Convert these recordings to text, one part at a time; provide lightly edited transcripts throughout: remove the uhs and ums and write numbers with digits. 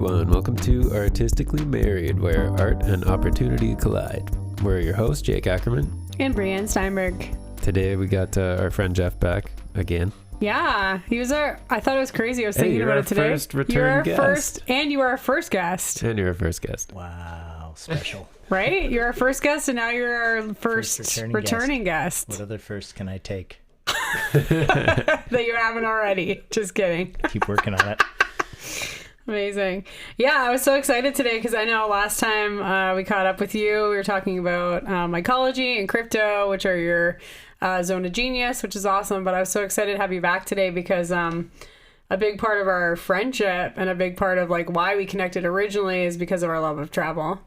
everyone. Welcome to Artistically Married, where art and opportunity collide. We're your hosts, Jake Ackerman. And Brianne Steinberg. Today we got our friend Jeff back again. Yeah, he was I thought it was crazy. I was thinking about it today. You're our first and you are our first guest. And you're our first guest. Wow, special. Right? You're our first guest, and now you're our first returning guest. What other first can I take? That you haven't already. Just kidding. Keep working on it. Amazing. Yeah, I was so excited today because I know last time we caught up with you, we were talking about mycology and crypto, which are your zone of genius, which is awesome. But I was so excited to have you back today because a big part of our friendship and a big part of like why we connected originally is because of our love of travel.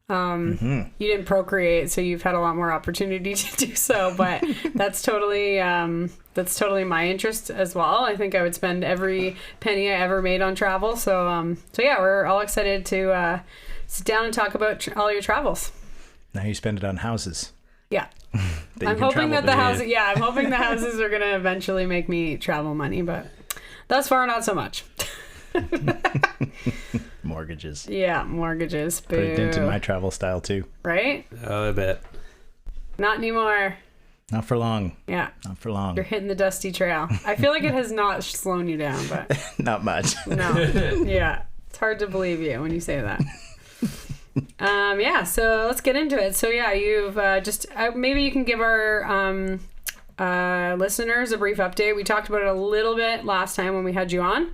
You didn't procreate, so you've had a lot more opportunity to do so, but that's totally my interest as well. I think I would spend every penny I ever made on travel. So yeah, we're all excited to sit down and talk about all your travels. Now you spend it on houses. Yeah. I'm hoping that the houses, I'm hoping the houses are going to eventually make me travel money, but thus far, not so much. Mortgages. Yeah, mortgages. Boo. Put it into my travel style too. Right? Oh, I bet. Not anymore. Not for long. Yeah. Not for long. You're hitting the dusty trail. I feel like it has not slowed you down, but... Not much. No. Yeah. It's hard to believe you when you say that. Yeah, so let's get into it. So yeah, you've maybe you can give our listeners a brief update. We talked about it a little bit last time when we had you on.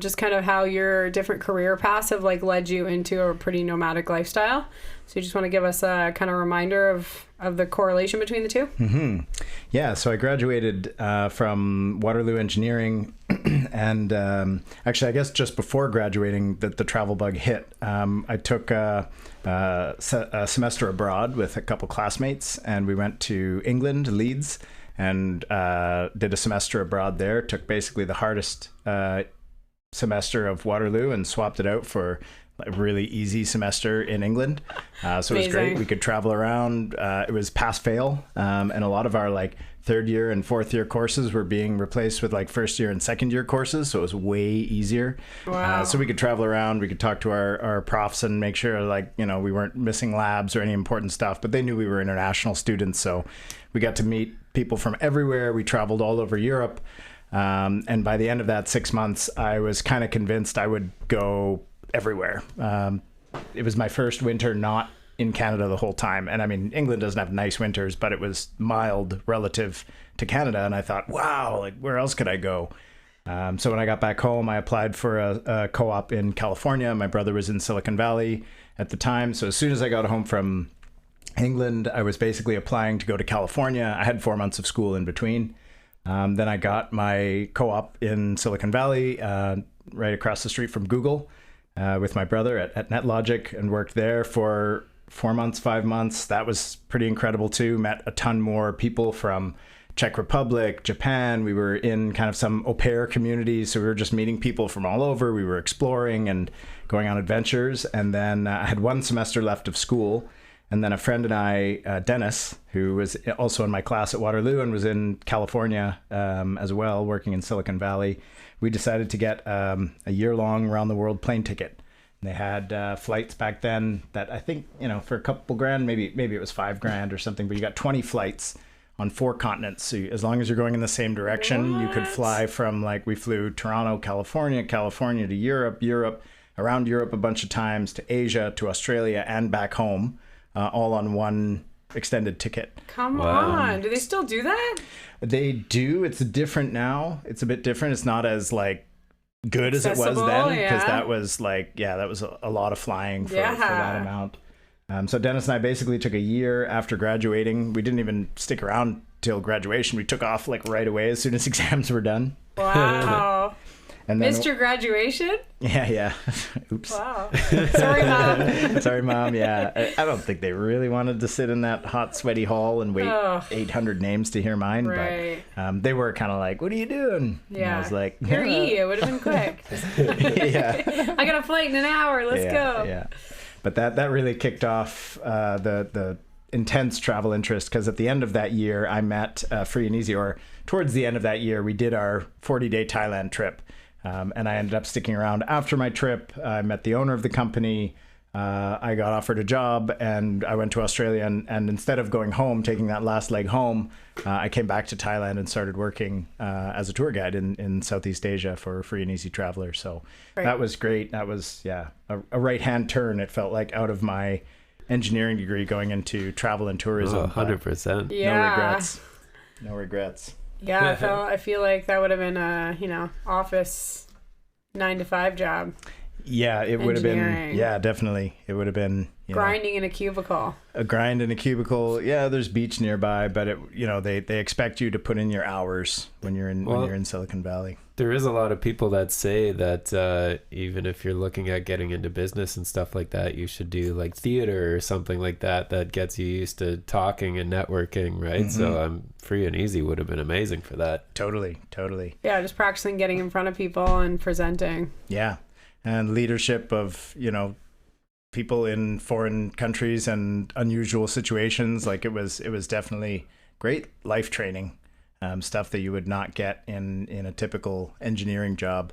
Just kind of how your different career paths have like led you into a pretty nomadic lifestyle. So you just want to give us a kind of reminder of the correlation between the two? Mm-hmm. Yeah, so I graduated from Waterloo Engineering and actually I guess just before graduating the travel bug hit. I took a semester abroad with a couple classmates and we went to England, Leeds, and did a semester abroad there. Took basically the hardest semester of Waterloo and swapped it out for a really easy semester in England. So it was great. We could travel around. It was pass fail. And a lot of our like third year and fourth year courses were being replaced with like first year and second year courses. So it was way easier. Wow. So we could travel around. We could talk to our profs and make sure like, you know, we weren't missing labs or any important stuff, but they knew we were international students. So we got to meet people from everywhere. We traveled all over Europe. And by the end of that 6 months, I was kind of convinced I would go everywhere. It was my first winter not in Canada the whole time. And I mean, England doesn't have nice winters, but it was mild relative to Canada. And I thought, wow, like where else could I go? So when I got back home, I applied for a co-op in California. My brother was in Silicon Valley at the time. So as soon as I got home from England, I was basically applying to go to California. I had 4 months of school in between. Then I got my co-op in Silicon Valley, right across the street from Google, with my brother at NetLogic, and worked there for 4 months, 5 months. That was pretty incredible too. Met a ton more people from Czech Republic, Japan. We were in kind of some au pair communities. So we were just meeting people from all over. We were exploring and going on adventures. And then I had 1 semester left of school. And then a friend and I, Dennis, who was also in my class at Waterloo and was in California as well, working in Silicon Valley, we decided to get a year-long round-the-world plane ticket. And they had flights back then that I think, you know, for a couple grand, maybe it was $5,000 or something, but you got 20 flights on 4 continents. So as long as you're going in the same direction, you could fly from, like, we flew Toronto, California to Europe, around Europe a bunch of times, to Asia, to Australia, and back home. All on 1 extended ticket. Come on. Do they still do that? They do. It's different now. It's a bit different. It's not as like good as it was then, because that was like, that was a lot of flying for that amount. So Dennis and I basically took a year after graduating. We didn't even stick around till graduation. We took off like right away as soon as exams were done. Wow. And then, missed your graduation? Yeah. Oops. Wow. Sorry, Mom. Sorry, Mom. Yeah. I don't think they really wanted to sit in that hot, sweaty hall and wait 800 names to hear mine. Right. But they were kind of like, what are you doing? Yeah. And I was like, You're E. It would have been quick. Yeah. I got a flight in an hour. Let's go. Yeah. But that really kicked off the intense travel interest, because at the end of that year, I met Free and Easy, or towards the end of that year, we did our 40-day Thailand trip. And I ended up sticking around after my trip. I met the owner of the company. I got offered a job and I went to Australia. And instead of going home, taking that last leg home, I came back to Thailand and started working as a tour guide in Southeast Asia for Free and Easy Traveler. So that was great. That was, a right-hand turn. It felt like out of my engineering degree going into travel and tourism. 100%. Yeah. No regrets. Yeah, I feel like that would have been a, office 9-to-5 job. Yeah, it would have been. Yeah, definitely. It would have been grinding in a cubicle. A grind in a cubicle. Yeah, there's beach nearby, but they expect you to put in your hours when you're in Silicon Valley. There is a lot of people that say that even if you're looking at getting into business and stuff like that, you should do like theater or something like that gets you used to talking and networking, right? Mm-hmm. So Free and Easy would have been amazing for that. Totally. Yeah, just practicing getting in front of people and presenting. Yeah. And leadership of, people in foreign countries and unusual situations. Like it was definitely great life training, stuff that you would not get in a typical engineering job.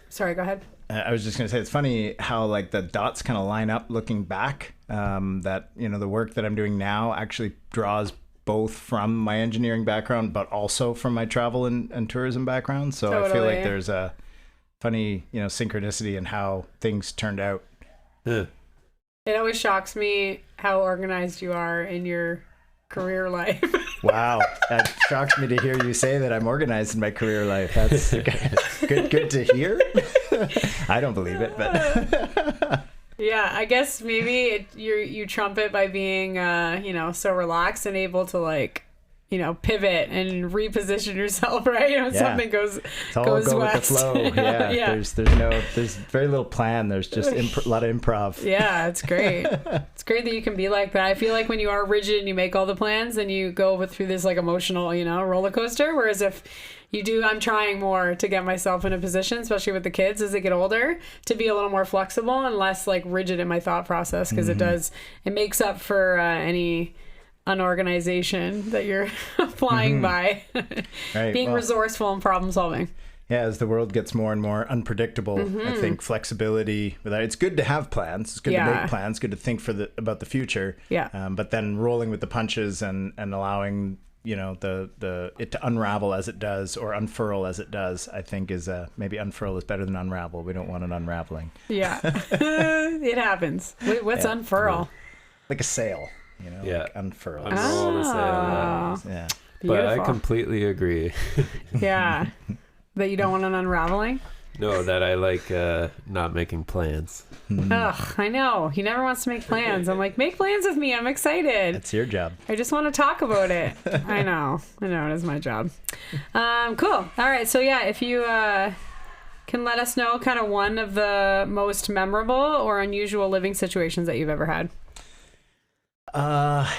Sorry, go ahead. I was just going to say, it's funny how like the dots kind of line up looking back, that, the work that I'm doing now actually draws both from my engineering background, but also from my travel and tourism background. So totally. I feel like there's a funny, synchronicity in how things turned out. Yeah. It always shocks me how organized you are in your career life. Wow, that shocks me to hear you say that I'm organized in my career life. That's good to hear. I don't believe it, but yeah, I guess maybe you trump it by being so relaxed and able to like pivot and reposition yourself, right? Something goes go west. With the flow. Yeah. There's very little plan. There's just a lot of improv. Yeah, it's great. It's great that you can be like that. I feel like when you are rigid and you make all the plans, then you go through this like emotional, roller coaster. Whereas if you do, I'm trying more to get myself in a position, especially with the kids as they get older, to be a little more flexible and less like rigid in my thought process, because it makes up for any unorganization that you're flying by. Right, being resourceful and problem solving. Yeah, as the world gets more and more unpredictable, I think flexibility with that, it's good to have plans. It's good to make plans, good to think about the future. Yeah. But then rolling with the punches and allowing it to unravel as it does or unfurl as it does, I think is maybe unfurl is better than unravel. We don't want an unraveling. Yeah. It happens. What's unfurl? Like a sail. Like unfurl. Yeah. But I completely agree. Yeah. That you don't want an unraveling? No, that I like not making plans. Ugh, I know. He never wants to make plans. I'm like, make plans with me. I'm excited. It's your job. I just want to talk about it. I know. It is my job. Cool. All right. So yeah, if you can let us know kind of one of the most memorable or unusual living situations that you've ever had.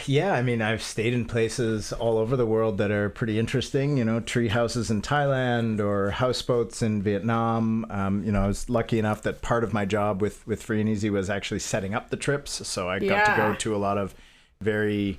Yeah, I mean, I've stayed in places all over the world that are pretty interesting, tree houses in Thailand or houseboats in Vietnam. I was lucky enough that part of my job with Free and Easy was actually setting up the trips. So I got to go to a lot of very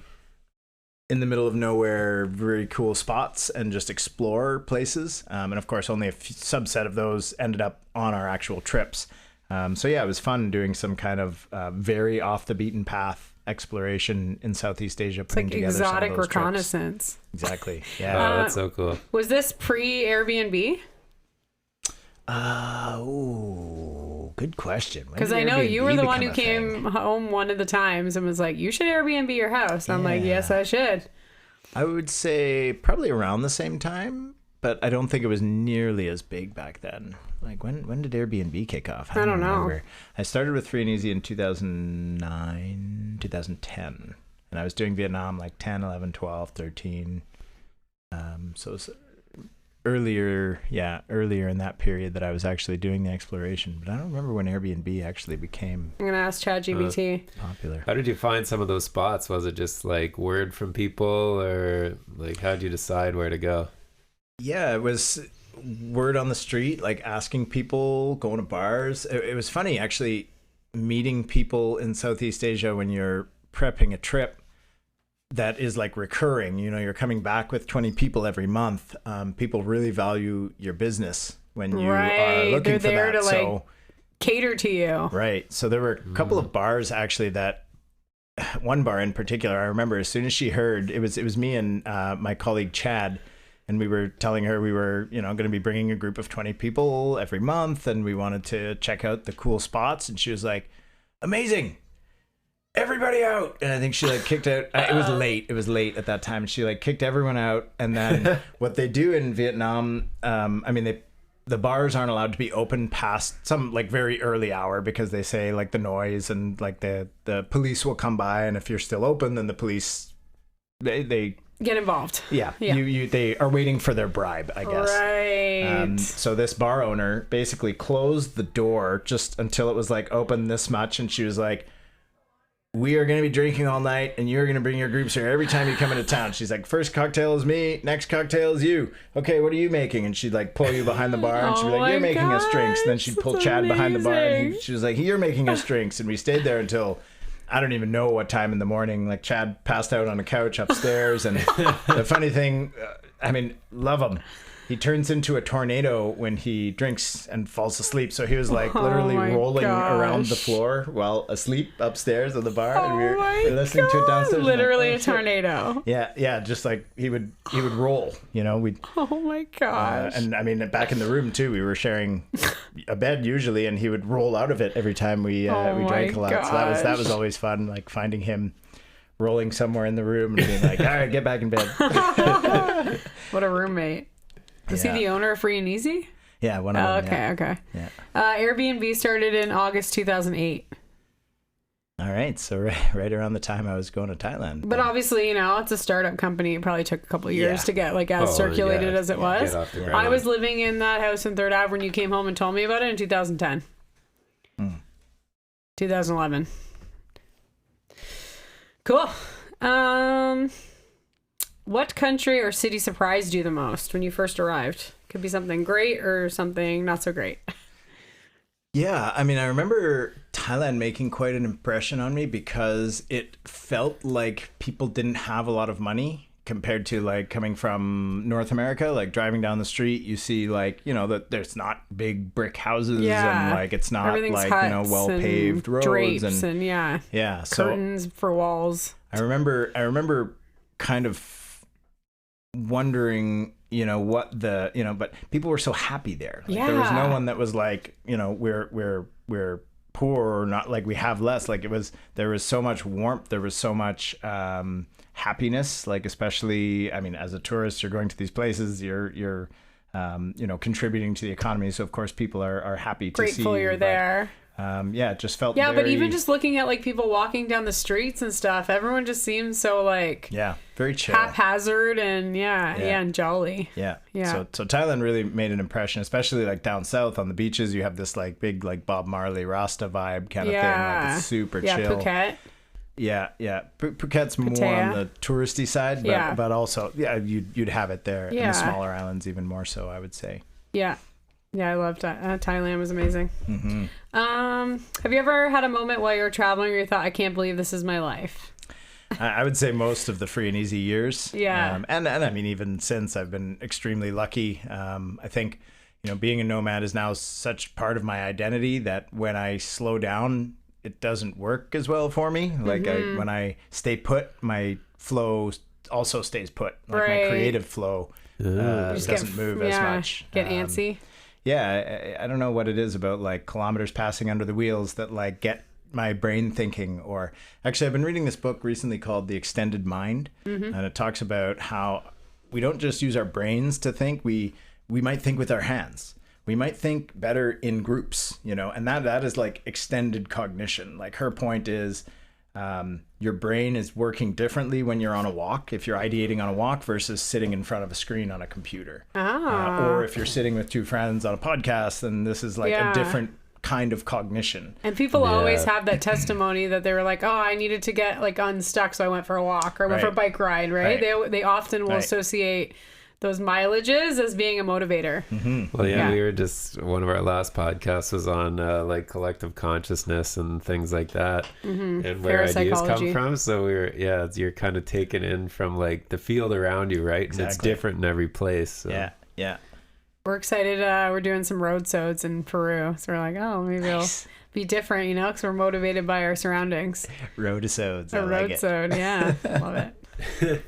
in the middle of nowhere, very cool spots and just explore places. And of course, only a subset of those ended up on our actual trips. So yeah, it was fun doing some kind of very off the beaten path exploration in Southeast Asia, putting together exotic some of those reconnaissance. Trips. Exactly. Yeah. Oh, that's so cool. Was this pre-Airbnb? Good question. Because I know you were the one who came home one of the times and was like, you should Airbnb your house. And I'm like, yes, I should. I would say probably around the same time, but I don't think it was nearly as big back then. Like when did Airbnb kick off? I don't know. I started with Free and Easy in 2009, 2010. And I was doing Vietnam like 10, 11, 12, 13. So it was earlier in that period that I was actually doing the exploration. But I don't remember when Airbnb actually became I'm going to ask ChatGPT. Popular. How did you find some of those spots? Was it just like word from people, or like how did you decide where to go? Yeah, it was word on the street, like asking people, going to bars. It was funny actually meeting people in Southeast Asia when you're prepping a trip that is like recurring. You're coming back with 20 people every month. People really value your business when you are looking They're for there that. to like cater to you. Right. So there were a couple of bars actually that, one bar in particular, I remember as soon as she heard, it was me and my colleague Chad, and we were telling her we were, going to be bringing a group of 20 people every month, and we wanted to check out the cool spots. And she was like, amazing, everybody out. And I think she like kicked out, it was late at that time. And she like kicked everyone out. And then what they do in Vietnam, the bars aren't allowed to be open past some like very early hour, because they say like the noise and like the police will come by, and if you're still open, then the police they get involved. Yeah. They are waiting for their bribe, I guess. Right. So this bar owner basically closed the door just until it was like open this much, and she was like, we are going to be drinking all night, and you're going to bring your groups here every time you come into town. She's like, first cocktail is me, next cocktail is you. Okay, what are you making? And she'd like pull you behind the bar, and she'd be like, you're making us drinks. And then she'd pull Chad behind the bar, and she was like, you're making us drinks. And we stayed there until I don't even know what time in the morning. Like Chad passed out on a couch upstairs. And the funny thing, love him. He turns into a tornado when he drinks and falls asleep. So he was like literally rolling around the floor while asleep upstairs at the bar. And we were listening to it downstairs. Literally a tornado. Yeah. Just like he would roll, Oh my gosh. And back in the room too, we were sharing a bed usually, and he would roll out of it every time we drank a lot. Gosh. So that was always fun, like finding him rolling somewhere in the room and being like, all right, get back in bed. What a roommate. Was he the owner of Free and Easy? Yeah, one of them. Okay. Yeah. Airbnb started in August 2008. All right, so right around the time I was going to Thailand. But obviously, it's a startup company. It probably took a couple of years to get like as circulated as it was. Get off the ground. I was living in that house in 3rd Ave when you came home and told me about it in 2010. 2011. Cool. What country or city surprised you the most when you first arrived? Could be something great or something not so great. Yeah, I remember Thailand making quite an impression on me because it felt like people didn't have a lot of money compared to like coming from North America. Like driving down the street, you see like, that there's not big brick houses and like it's not like, well paved roads drapes and curtains for walls. I remember kind of wondering what but people were so happy there. Like, there was no one that was like we're poor or not, like we have less. Like there was so much warmth, there was so much happiness, like especially as a tourist, you're going to these places, you're contributing to the economy, so of course people are happy to see grateful you're there. It just felt but even just looking at like people walking down the streets and stuff, everyone just seems so like very chill, haphazard and and jolly. So Thailand really made an impression, especially like down south on the beaches. You have this like big like Bob Marley Rasta vibe kind of thing, like it's super chill. Phuket. Phuket's more on the touristy side, but also you'd have it there in the smaller islands even more so, I would say. I loved Thailand. Was amazing. Mm-hmm. Have you ever had a moment while you were traveling where you thought, I can't believe this is my life? I would say most of the free and easy years. And even since, I've been extremely lucky. I think, being a nomad is now such part of my identity that when I slow down, it doesn't work as well for me. Like when I stay put, my flow also stays put. Like my creative flow doesn't move as much. Get antsy. I don't know what it is about like kilometers passing under the wheels that like get my brain thinking. Or actually, I've been reading this book recently called The Extended Mind, and it talks about how we don't just use our brains to think. We might think with our hands. We might think better in groups, and that is like extended cognition. Like her point is, your brain is working differently when you're on a walk, if you're ideating on a walk versus sitting in front of a screen on a computer. Or if you're sitting with two friends on a podcast, then this is like a different kind of cognition. And people always have that testimony that they were like, I needed to get like unstuck, so I went for a walk or went for a bike ride, right? They often will associate those mileages as being a motivator. Well, we were just, one of our last podcasts was on like collective consciousness and things like that, and where ideas come from. So you're kind of taken in from like the field around you, right? And it's different in every place. So. We're excited. We're doing some road sods in Peru. So we're like, oh, maybe it'll be different, you know, because we're motivated by our surroundings. Road-sods. A road sod, yeah. Love it.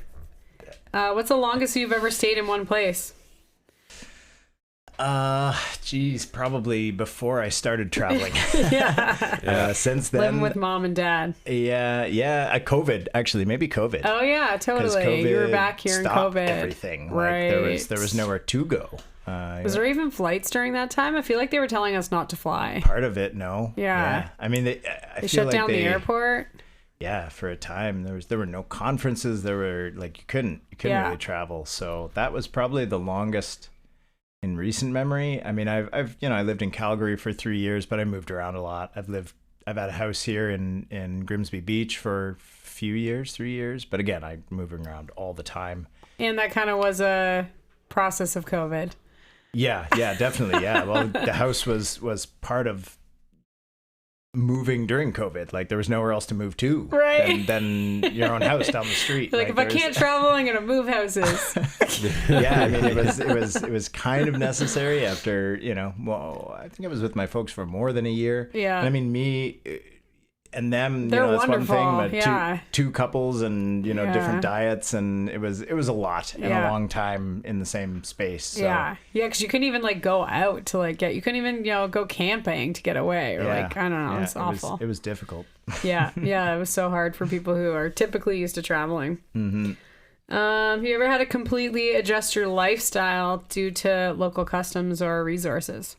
What's the longest you've ever stayed in one place? Geez, probably before I started traveling. Since then, Living with mom and dad. Yeah. COVID, actually, maybe COVID. Oh yeah, totally. COVID You were back here in COVID. Everything. Right. Like, there was nowhere to go. Was there even flights during that time? I feel like they were telling us not to fly. Part of it, no. Yeah. I mean, they shut down the airport. Yeah, for a time there were no conferences. There were like you couldn't really travel. So that was probably the longest in recent memory. I mean, I've I lived in Calgary for 3 years, but I moved around a lot. I've had a house here in Grimsby Beach for a few years, 3 years. But again, I'm moving around all the time. And that kind of was a process of COVID. Yeah, definitely. Yeah. Well, the house was part of moving during COVID. Like there was nowhere else to move to. Right. Than your own house down the street. Like if I can't travel, I'm gonna move houses. Yeah, I mean it was kind of necessary after, well, I think I was with my folks for more than a year. Yeah. And I mean me and them, they're that's wonderful. one thing, but two couples and different diets, and it was a lot and a long time in the same space. So. Yeah, because you couldn't even like go out to like you couldn't even go camping to get away or like I don't know, it's awful. It was difficult. Yeah, it was so hard for people who are typically used to traveling. Mm-hmm. Have you ever had to completely adjust your lifestyle due to local customs or resources?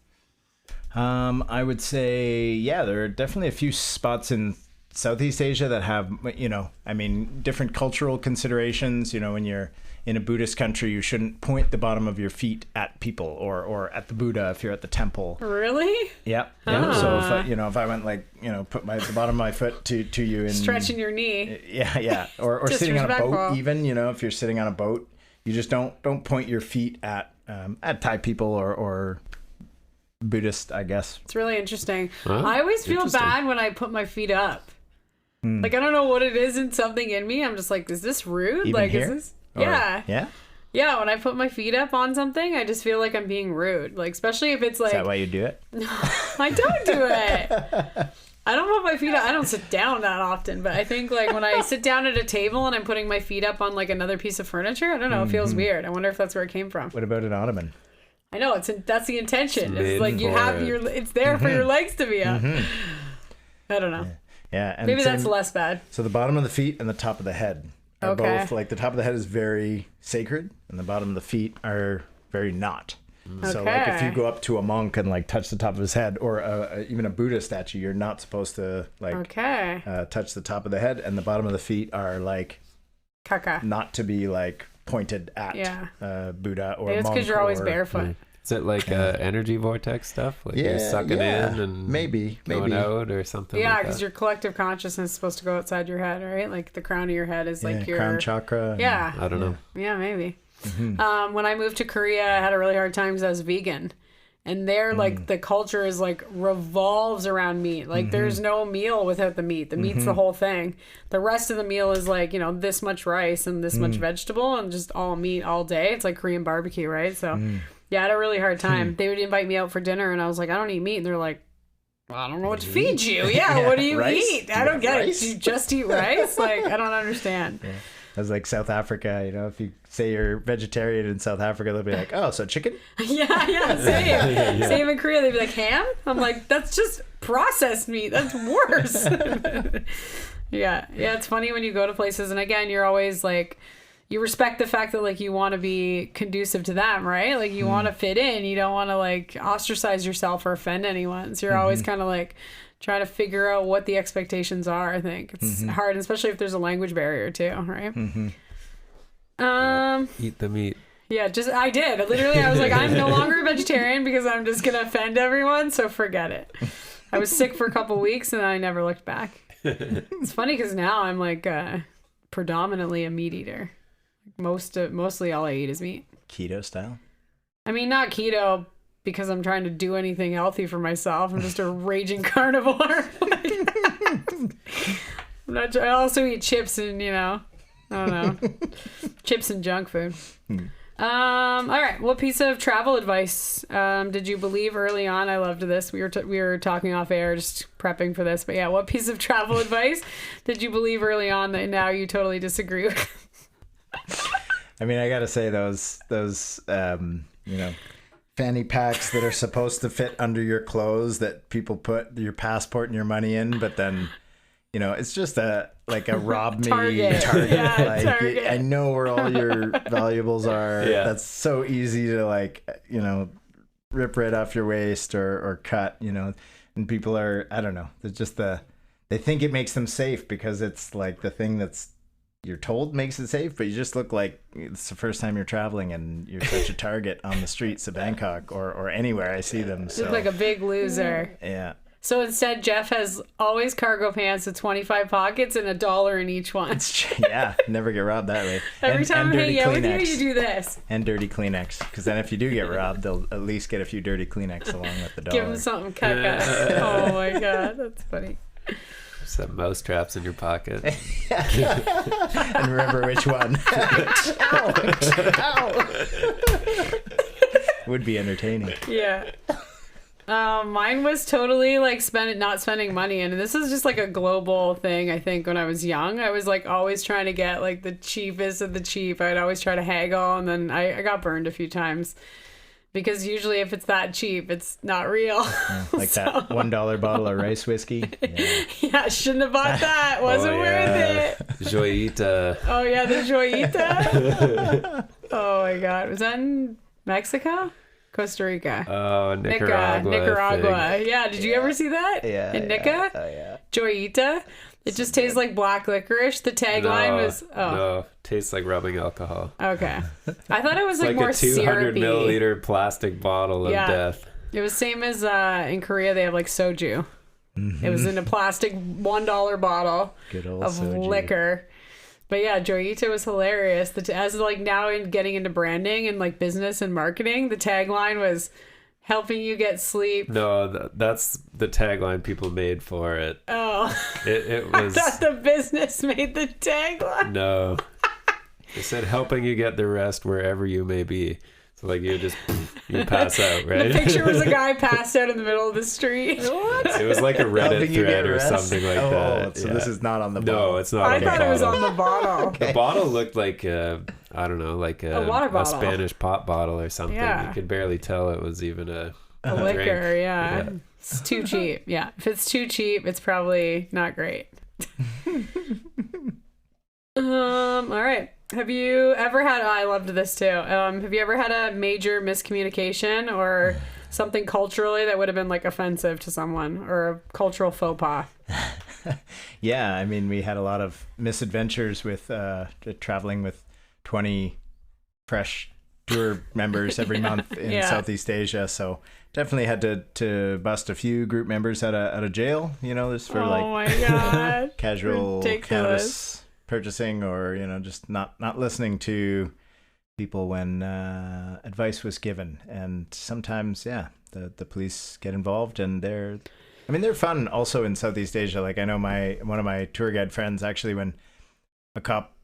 I would say, there are definitely a few spots in Southeast Asia that have, different cultural considerations. When you're in a Buddhist country, you shouldn't point the bottom of your feet at people or at the Buddha if you're at the temple. Really? Yeah. So if I went put the bottom of my foot to you and stretching your knee. Yeah. Or sitting on a boat even, if you're sitting on a boat, you just don't point your feet at Thai people or Buddhist, I guess. It's really interesting. I always feel bad when I put my feet up. Like I don't know what it is in something in me. I'm just like, is this rude? Even like here? Is this Yeah, when I put my feet up on something, I just feel like I'm being rude. Like especially if it's like, is that why you do it? I don't do it. I don't put my feet up. I don't sit down that often, but I think like when I sit down at a table and I'm putting my feet up on like another piece of furniture, I don't know, it feels weird. I wonder if that's where it came from. What about an ottoman? I know that's the intention. It's like you have it's there for your legs to be up. I don't know. Yeah, and maybe that's less bad. So the bottom of the feet and the top of the head are both like the top of the head is very sacred and the bottom of the feet are very not. So like if you go up to a monk and like touch the top of his head or even a Buddha statue, you're not supposed to like touch the top of the head, and the bottom of the feet are like not to be like pointed at Buddha or maybe it's because you're always barefoot. Is it like energy vortex stuff? Like you're sucking in and maybe going out or something? Yeah, because your collective consciousness is supposed to go outside your head, right? Like the crown of your head is like your crown chakra. Yeah, I don't know. Yeah, maybe. When I moved to Korea, I had a really hard time because I was vegan. And there, like, the culture is, like, revolves around meat. Like, there's no meal without the meat. The meat's the whole thing. The rest of the meal is, like, this much rice and this much vegetable and just all meat all day. It's like Korean barbecue, right? So, yeah, I had a really hard time. They would invite me out for dinner, and I was like, I don't eat meat. And they're like, well, I don't know what to feed you. Yeah, what do you eat? I don't get it. Do you just eat rice? Like, I don't understand. Yeah. As like South Africa, if you say you're vegetarian in South Africa, they'll be like, oh, so chicken? Same. Same in Korea. They'd be like, ham? I'm like, that's just processed meat. That's worse. Yeah, it's funny when you go to places, and again, you're always like, you respect the fact that like you want to be conducive to them, right? Like you want to fit in. You don't want to like ostracize yourself or offend anyone. So you're always kind of like trying to figure out what the expectations are. I think it's hard, especially if there's a language barrier too, right? Eat the meat. Yeah, I did. I was like, I'm no longer a vegetarian because I'm just gonna offend everyone, so forget it. I was sick for a couple weeks and I never looked back. It's funny because now I'm like predominantly a meat eater. Mostly all I eat is meat. Keto style? I mean, not keto because I'm trying to do anything healthy for myself. I'm just a raging carnivore. I also eat chips and, I don't know, chips and junk food. All right. What piece of travel advice did you believe early on? I loved this. We were talking off air, just prepping for this. But yeah, what piece of travel advice did you believe early on that now you totally disagree with? I mean, I gotta say those fanny packs that are supposed to fit under your clothes that people put your passport and your money in, but then it's just a rob me target. Yeah, target. I know where all your valuables are. Yeah. That's so easy to rip right off your waist or cut, and people are, I don't know, they're just they think it makes them safe because it's like the thing that's you're told makes it safe, but you just look like it's the first time you're traveling and you're such a target on the streets of Bangkok or anywhere I see them. So look like a big loser. Yeah. So instead, Jeff has always cargo pants with 25 pockets and $1 in each one. Yeah, never get robbed that way. Every time I hang out with you, you do this. And dirty Kleenex, because then if you do get robbed, they'll at least get a few dirty Kleenex along with the $1. Give them something caca. Oh my god, that's funny. Some mouse traps in your pocket. And remember which one. Ow. Would be entertaining. Yeah. Mine was totally not spending money. And this is just like a global thing. I think when I was young, I was always trying to get the cheapest of the cheap. I'd always try to haggle, and then I got burned a few times. Because usually if it's that cheap, it's not real. Yeah, that $1 bottle of rice whiskey. Yeah, I shouldn't have bought that. Wasn't worth it. Joyita. Oh, yeah, the Joyita. Oh, my God. Was that in Mexico? Costa Rica. Oh, Nicaragua. Yeah, did you ever see that? Yeah. In Nica? Oh, yeah. Joyita. It just tastes like black licorice. The tagline was... Oh. No, tastes like rubbing alcohol. Okay. I thought it was like more a 200 syrupy. milliliter plastic bottle of death. It was same as in Korea, they have soju. Mm-hmm. It was in a plastic $1 bottle of soju. Liquor. But yeah, Joyita was hilarious. As now in getting into branding and business and marketing, the tagline was... helping you get sleep. No, that's the tagline people made for it. Oh. It was... I thought the business made the tagline. No. They said helping you get the rest wherever you may be. So you pass out, right? The picture was a guy passed out in the middle of the street. What? It was like a Reddit thread or something like that. So this is not on the bottle. No, it's not on the bottle. I thought it was on the bottle. Okay. The bottle looked like I don't know, a water bottle. A Spanish pop bottle or something. Yeah. You could barely tell it was even a liquor, drink. yeah. It's too cheap. Yeah. If it's too cheap, it's probably not great. All right. Have you ever had, I loved this too. Have you ever had a major miscommunication or something culturally that would have been offensive to someone, or a cultural faux pas? Yeah. I mean, we had a lot of misadventures with traveling with 20 fresh tour members every month in Southeast Asia. So definitely had to bust a few group members out of jail, just for oh my God. Casual cannabis purchasing, or just not listening to people when advice was given. And sometimes the police get involved, and they're fun also in Southeast Asia. I know one of my tour guide friends, actually, when a cop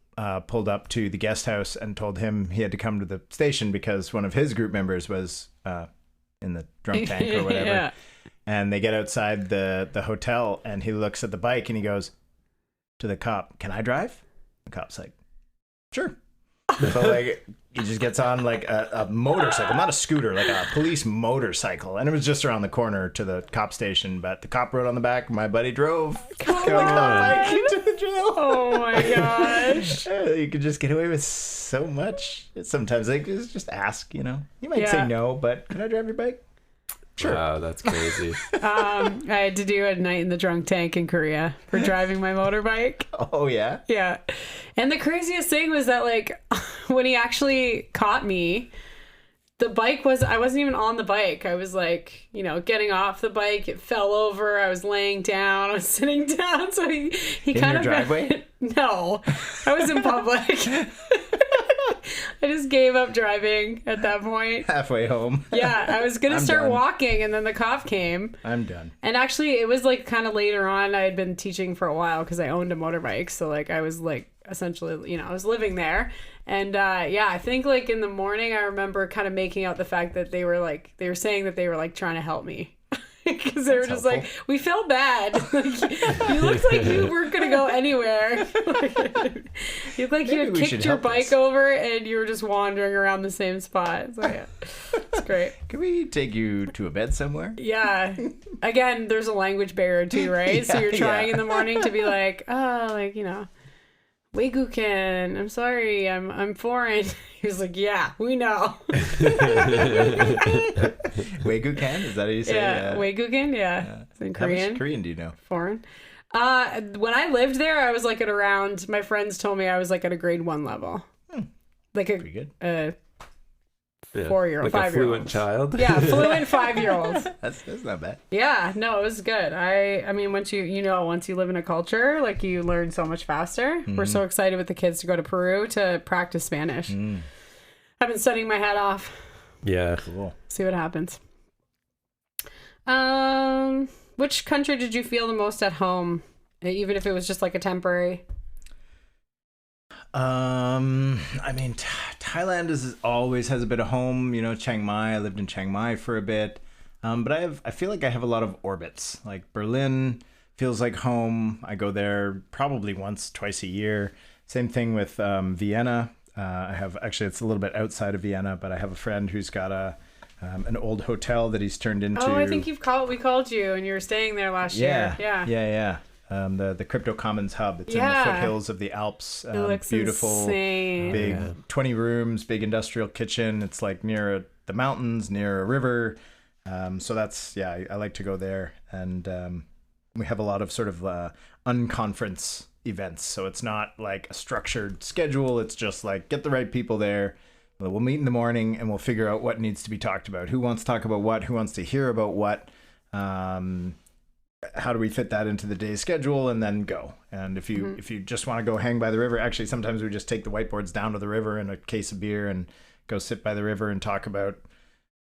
pulled up to the guest house and told him he had to come to the station because one of his group members was in the drunk tank or whatever. Yeah. And they get outside the hotel, and he looks at the bike and he goes to the cop, "Can I drive?" The cop's like, "Sure." So he just gets on a motorcycle, not a scooter, a police motorcycle, and it was just around the corner to the cop station. But the cop rode on the back. My buddy drove. Come on. Bike into the jail. Oh my gosh! You could just get away with so much. Sometimes just ask. You might say no, but can I drive your bike? Sure. Wow, that's crazy. I had to do a night in the drunk tank in Korea for driving my motorbike. Oh, yeah? Yeah. And the craziest thing was that, when he actually caught me, I wasn't even on the bike. I was getting off the bike. It fell over. I was laying down. I was sitting down. So he kind of... In your driveway? No. I was in public. I just gave up driving at that point. Halfway home. Yeah, I was going to start walking, and then the cop came. I'm done. And actually, it was kind of later on. I had been teaching for a while because I owned a motorbike. So I was essentially, you know, I was living there. And yeah, I think like in the morning, I remember kind of making out the fact that they were saying that they were like trying to help me. Because they were just helpful. Like, we felt bad. Like, you looked like you weren't going to go anywhere. You looked like you had kicked your bike over and you were just wandering around the same spot. So, yeah, it's great. Can we take you to a bed somewhere? Yeah. Again, there's a language barrier too, right? So you're trying in the morning to be like, oh, like, you know, Weiguken, I'm sorry, I'm foreign. He was like, yeah, we know. Weiguken, is that how you say it? Yeah, Weiguken, yeah. It's in Korean. How much Korean do you know? Foreign. When I lived there, I was like at around, my friends told me I was like at a grade 1 level. Like a pretty good. 4-year-old, like 5-year-old. A fluent child. Yeah, fluent 5-year-old. That's not bad. Yeah, no, it was good. I mean, once you live in a culture, like you learn so much faster. Mm-hmm. We're so excited with the kids to go to Peru to practice Spanish. I've been studying my head off. Yeah, cool. See what happens. Which country did you feel the most at home, even if it was just like a temporary? I mean, Thailand always has a bit of home. You know, Chiang Mai. I lived in Chiang Mai for a bit, but I feel like I have a lot of orbits. Like Berlin feels like home. I go there probably once, twice a year. Same thing with Vienna. I have actually, it's a little bit outside of Vienna, but I have a friend who's got an old hotel that he's turned into. Oh, I think we called you and you were staying there last year. Yeah. The Crypto Commons hub. It's in the foothills of the Alps. It looks beautiful, insane. Big 20 rooms, big industrial kitchen. It's like near the mountains, near a river. So that's, I like to go there. And we have a lot of sort of unconference events. So it's not like a structured schedule. It's just like get the right people there. We'll meet in the morning and we'll figure out what needs to be talked about. Who wants to talk about what? Who wants to hear about what? How do we fit that into the day's schedule, and then go. And if you just want to go hang by the river, actually sometimes we just take the whiteboards down to the river and a case of beer and go sit by the river and talk about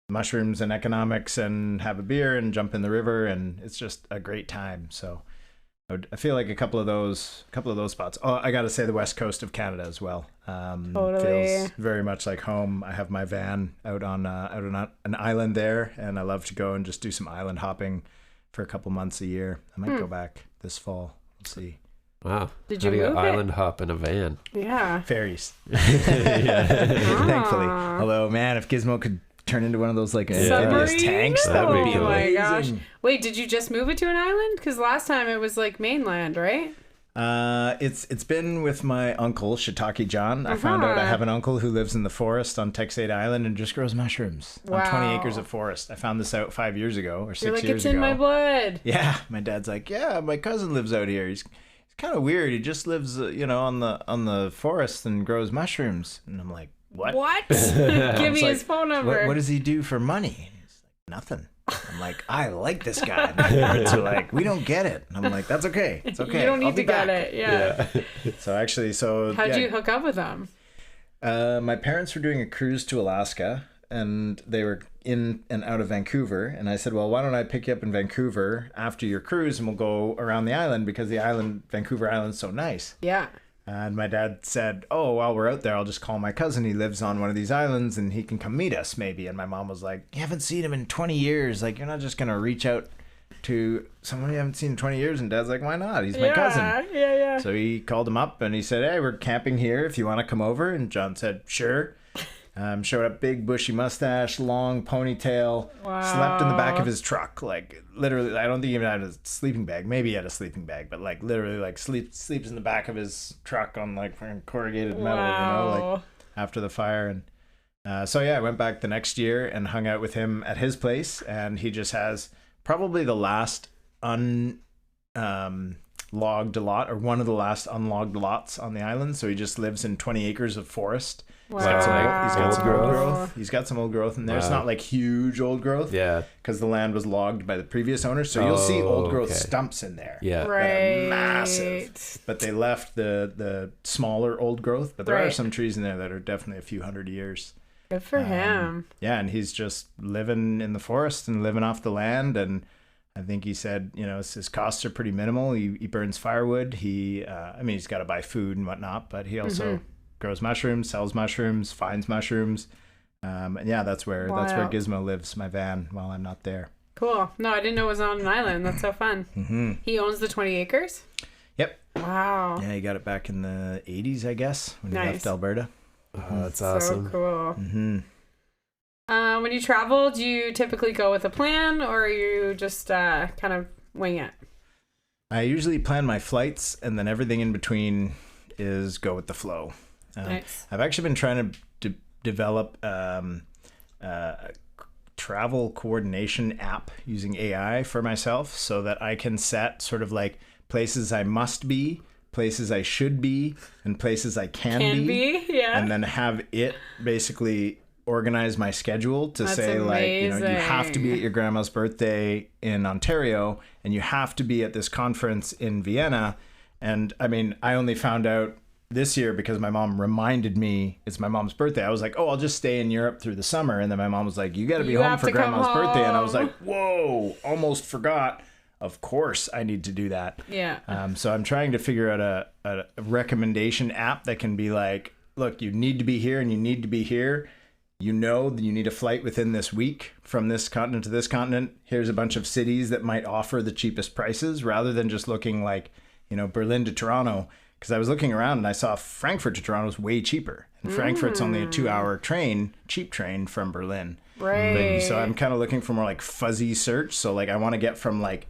mushrooms and economics and have a beer and jump in the river, and it's just a great time. So I feel like a couple of those spots. Oh, I got to say the west coast of Canada as well. Totally. Feels very much like home. I have my van out on an island there, and I love to go and just do some island hopping for a couple months a year. I might go back this fall. We'll see. Wow. Did How you do move island hop in a van? Yeah. Ferries. Thankfully. Although, man, if Gizmo could turn into one of those like amphibious tanks, that would be amazing. Oh my gosh. Wait, did you just move it to an island? Because last time it was like mainland, right? It's been with my uncle Shiitake John. I found out I have an uncle who lives in the forest on Texade Island and just grows mushrooms on 20 acres of forest. I found this out 5 years ago or 6 years ago. It's in my blood. Yeah, my dad's like, yeah, my cousin lives out here. He's kind of weird. He just lives, on the forest and grows mushrooms. And I'm like, what? Give me his phone number. What does he do for money? And he's like, nothing. I'm like, I like this guy. And my parents are like, we don't get it. And I'm like, that's okay. It's okay. You don't need to get it. Yeah. How'd you hook up with them? My parents were doing a cruise to Alaska, and they were in and out of Vancouver. And I said, well, why don't I pick you up in Vancouver after your cruise, and we'll go around the island because Vancouver Island's so nice. Yeah. And my dad said, oh, while we're out there, I'll just call my cousin. He lives on one of these islands and he can come meet us maybe. And my mom was like, you haven't seen him in 20 years. Like, you're not just going to reach out to someone you haven't seen in 20 years. And Dad's like, why not? He's my cousin. Yeah. So he called him up and he said, hey, we're camping here if you want to come over. And John said, sure. Showed up, big bushy mustache, long ponytail, slept in the back of his truck. Like literally, I don't think he even had a sleeping bag. Maybe he had a sleeping bag, but like literally like sleeps in the back of his truck on like corrugated metal, like after the fire. And I went back the next year and hung out with him at his place. And he just has probably the last logged lot, or one of the last unlogged lots on the island. So he just lives in 20 acres of forest. Wow. He's got some old growth. He's got some old growth in there. It's not like huge old growth. Yeah. Because the land was logged by the previous owner. So you'll see old growth stumps in there. Yeah. Right. That are massive. But they left the smaller old growth. But there are some trees in there that are definitely a few hundred years. Good for him. Yeah, and he's just living in the forest and living off the land. And I think he said, his costs are pretty minimal. He burns firewood. He's got to buy food and whatnot, but he also grows mushrooms, sells mushrooms, finds mushrooms. And yeah, that's where Gizmo lives, my van, while I'm not there. Cool. No, I didn't know it was on an island. That's so fun. Mm-hmm. He owns the 20 acres? Yep. Wow. Yeah, he got it back in the 80s, I guess, when he left Alberta. Oh, that's awesome. So cool. Mm-hmm. When you travel, do you typically go with a plan, or you just kind of wing it? I usually plan my flights, and then everything in between is go with the flow. Nice. I've actually been trying to develop a travel coordination app using AI for myself, so that I can set sort of like places I must be, places I should be, and places I can be. Yeah. And then have it basically organize my schedule to say amazing. Like, you have to be at your grandma's birthday in Ontario, and you have to be at this conference in Vienna. And I mean, I only found out this year because my mom reminded me it's my mom's birthday. I was like, I'll just stay in Europe through the summer. And then my mom was like, you got to be home for grandma's birthday. And I was like, whoa, almost forgot. Of course I need to do that. Yeah. So I'm trying to figure out a recommendation app that can be like, look, you need to be here and you need to be here. You know that you need a flight within this week from this continent to this continent. Here's a bunch of cities that might offer the cheapest prices, rather than just looking like, Berlin to Toronto. Because I was looking around and I saw Frankfurt to Toronto is way cheaper. And Frankfurt's only a 2-hour cheap train from Berlin. Right. So I'm kind of looking for more like fuzzy search. So like I want to get from like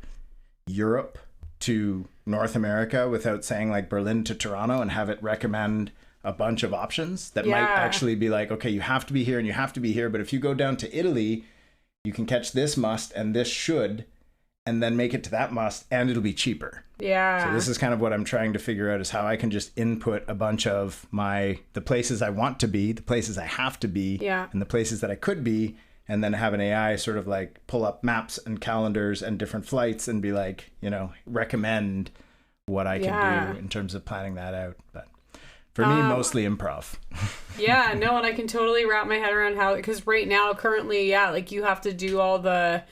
Europe to North America without saying like Berlin to Toronto, and have it recommend a bunch of options that might actually be like, okay, you have to be here and you have to be here. But if you go down to Italy, you can catch this must and this should, and then make it to that must, and it'll be cheaper. Yeah. So this is kind of what I'm trying to figure out, is how I can just input a bunch of the places I want to be, the places I have to be, and the places that I could be, and then have an AI sort of like pull up maps and calendars and different flights and be like, recommend what I can do in terms of planning that out. But for me, mostly improv. Yeah, no, and I can totally wrap my head around how, because right now, currently, like you have to do all the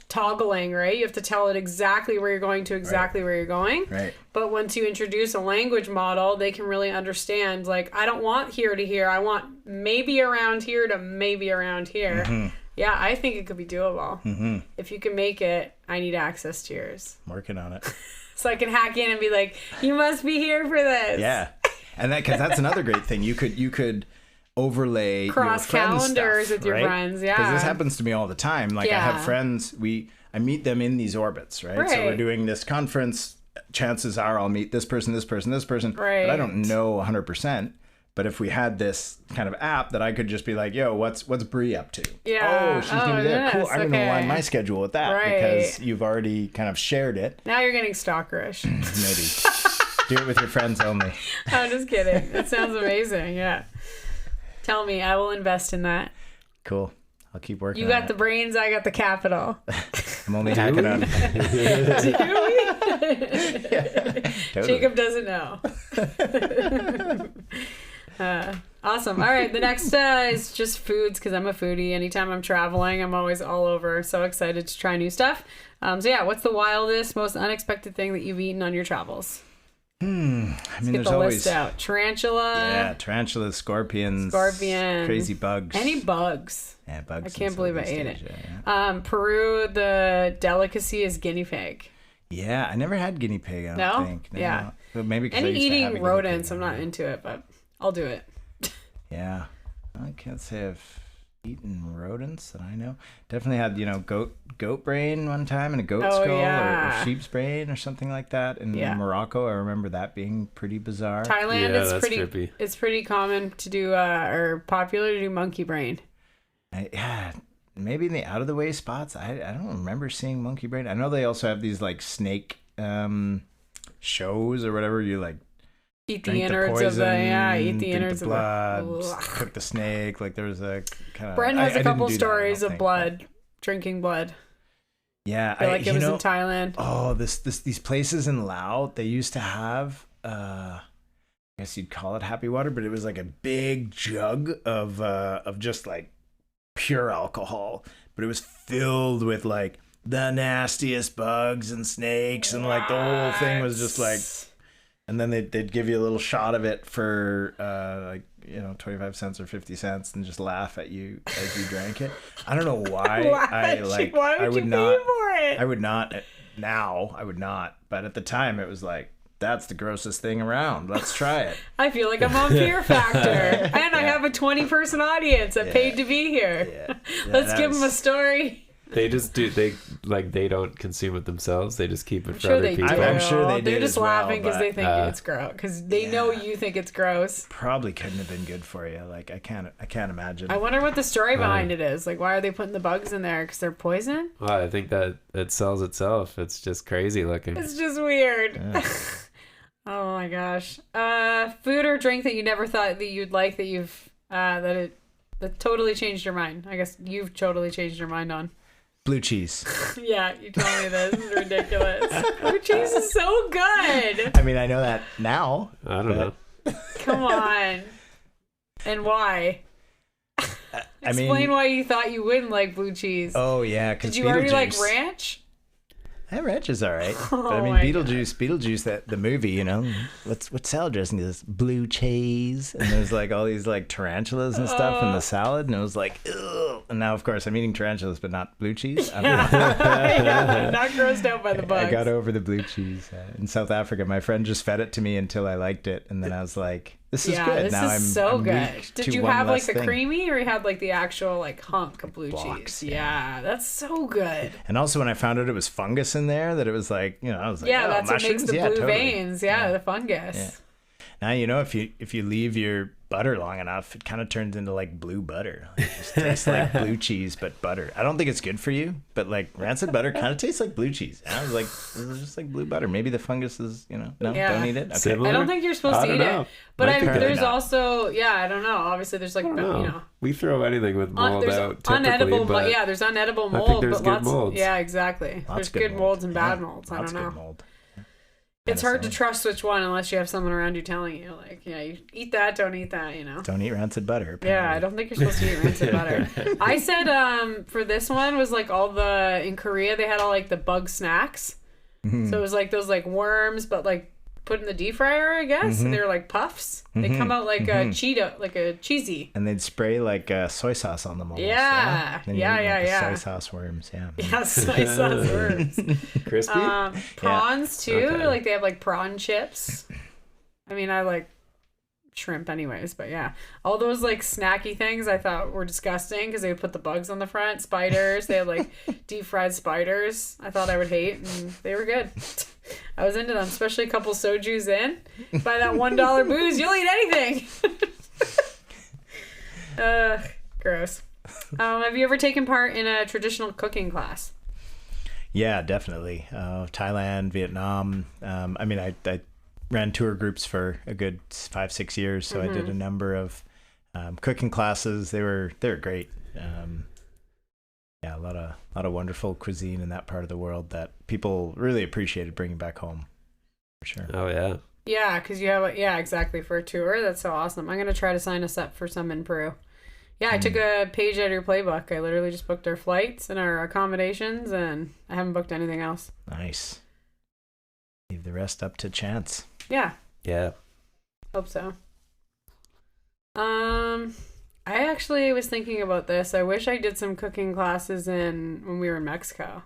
toggling, right? You have to tell it exactly where you're going to, exactly where you're going. Right. But once you introduce a language model, they can really understand, like, I don't want here to here. I want maybe around here to maybe around here. Mm-hmm. Yeah, I think it could be doable. Mm-hmm. If you can make it, I need access to yours. I'm working on it. So I can hack in and be like, you must be here for this. Yeah. And because that's another great thing. You could overlay cross your calendars stuff, with your friends. Yeah. Because this happens to me all the time. Like I have friends, I meet them in these orbits, right? So we're doing this conference. Chances are I'll meet this person, this person, this person. Right. But I don't know 100%. But if we had this kind of app that I could just be like, yo, what's Brie up to? Yeah. Oh, she's going to be there. Cool. I'm going to align my schedule with that because you've already kind of shared it. Now you're getting stalkerish. Maybe. Do it with your friends only. I'm just kidding. That sounds amazing. Yeah. Tell me. I will invest in that. Cool. I'll keep working on it. You got the brains. I got the capital. I'm only hacking on it. Do we? Yeah, totally. Jacob doesn't know. Awesome. All right. The next is just foods, because I'm a foodie. Anytime I'm traveling, I'm always all over. So excited to try new stuff. So yeah, what's the wildest, most unexpected thing that you've eaten on your travels? I mean, there's the always list out. Tarantula. Yeah, tarantulas, scorpions, crazy bugs. Any bugs? Yeah, bugs. I can't believe I ate it. Yeah. Peru, the delicacy is guinea pig. Yeah, I never had guinea pig. I don't think. No. Yeah, but maybe any eating rodents. I'm not into it, but I'll do it. Yeah, I can't say I've eaten rodents that I know. Definitely had goat brain one time, and a goat skull or sheep's brain or something like that in Morocco. I remember that being pretty bizarre. Thailand is pretty trippy. It's pretty common to do or popular to do monkey brain. Maybe in the out of the way spots. I don't remember seeing monkey brain. I know they also have these like snake shows or whatever. You like eat the innards of the innards of blood, cook the snake. Like there was a kind of. Brent has a couple stories of blood, drinking blood. Yeah, I feel like it was in Thailand. Oh, these places in Laos, they used to have. I guess you'd call it happy water, but it was like a big jug of just like pure alcohol, but it was filled with like the nastiest bugs and snakes, and like the whole thing was just like. And then they'd give you a little shot of it for 25 cents or 50 cents, and just laugh at you as you drank it. I don't know why. I would not. I would not. Now I would not. But at the time, it was like, that's the grossest thing around. Let's try it. I feel like I'm on Fear Factor, and I have a 20-person audience that paid to be here. Let's give them a story. They just do. They don't consume it themselves. They just keep it for other people. I'm sure they do. They're just laughing because they think it's gross. Because they know you think it's gross. Probably couldn't have been good for you. Like I can't imagine. I wonder what the story behind it is. Like, why are they putting the bugs in there? Because they're poison? Well, I think that it sells itself. It's just crazy looking. It's just weird. Yeah. Oh my gosh. Food or drink that you never thought that you'd like, that you've that totally changed your mind. I guess you've totally changed your mind on. Blue cheese. Yeah, you told me this. This is ridiculous. Blue cheese is so good. I mean, I know that now. I don't know. Come on. And why? Explain why you thought you wouldn't like blue cheese. Oh, yeah. Did you already like ranch? Ranch is all right. But I mean, Beetlejuice, the movie, you know, what salad dressing is? Blue cheese. And there's like all these like tarantulas and stuff in the salad. And it was like, ugh. And now, of course, I'm eating tarantulas, but not blue cheese. I'm not grossed out by the bugs. I got over the blue cheese. In South Africa, my friend just fed it to me until I liked it. And then I was like, this is good. This now is I'm so good. Did you have like the thing. Creamy, or you had like the actual like hunk of blue cheese? Yeah, that's so good. And also when I found out it was fungus in there, that it was like, you know, I was like, that's mushrooms? what makes the blue totally. veins. Yeah, the fungus. Yeah. Now, you know, if you leave your butter long enough, it kind of turns into like blue butter. It just tastes like blue cheese, but butter. I don't think it's good for you, but like rancid butter kind of tastes like blue cheese. And I was like, this is just like blue butter. Maybe the fungus is, you know, don't eat it. Okay. I don't think you're supposed to eat it. But there's also, I don't know. Obviously, there's like, you know. We throw anything with mold out typically, unedible, but there's unedible mold. I think there's but good molds. Yeah, exactly. There's good molds and bad molds. I don't know. Good mold. It's hard to trust which one unless you have someone around you telling you, like, you eat that, don't eat that, you know. Don't eat rancid butter. Apparently. Yeah, I don't think you're supposed to eat rancid butter. I said for this one was like in Korea they had all like the bug snacks. Mm-hmm. So it was like those like worms, but like put in the deep fryer, I guess. Mm-hmm. And they were like puffs. Mm-hmm. They come out like a Cheeto, like a cheesy. And they'd spray like soy sauce on them almost. Yeah. Soy sauce worms, yeah. Yeah, soy sauce worms. Crispy? Prawns too. Okay. Like they have like prawn chips. I mean, I like shrimp anyways, but yeah. All those like snacky things I thought were disgusting because they would put the bugs on the front. Spiders. They had like deep fried spiders I thought I would hate, and they were good. I was into them, especially a couple soju's in. Buy that $1 booze, you'll eat anything. Gross. Have you ever taken part in a traditional cooking class? Yeah, definitely. Thailand, Vietnam. I mean, I ran tour groups for a good 5-6 years, so I did a number of cooking classes. They were great. A lot of wonderful cuisine in that part of the world that people really appreciated bringing back home, for sure. Oh yeah. Yeah, because you have exactly, for a tour. That's so awesome. I'm gonna try to sign us up for some in Peru. Yeah, I took a page out of your playbook. I literally just booked our flights and our accommodations, and I haven't booked anything else. Nice. Leave the rest up to chance. Yeah. Yeah. Hope so. I actually was thinking about this. I wish I did some cooking classes when we were in Mexico.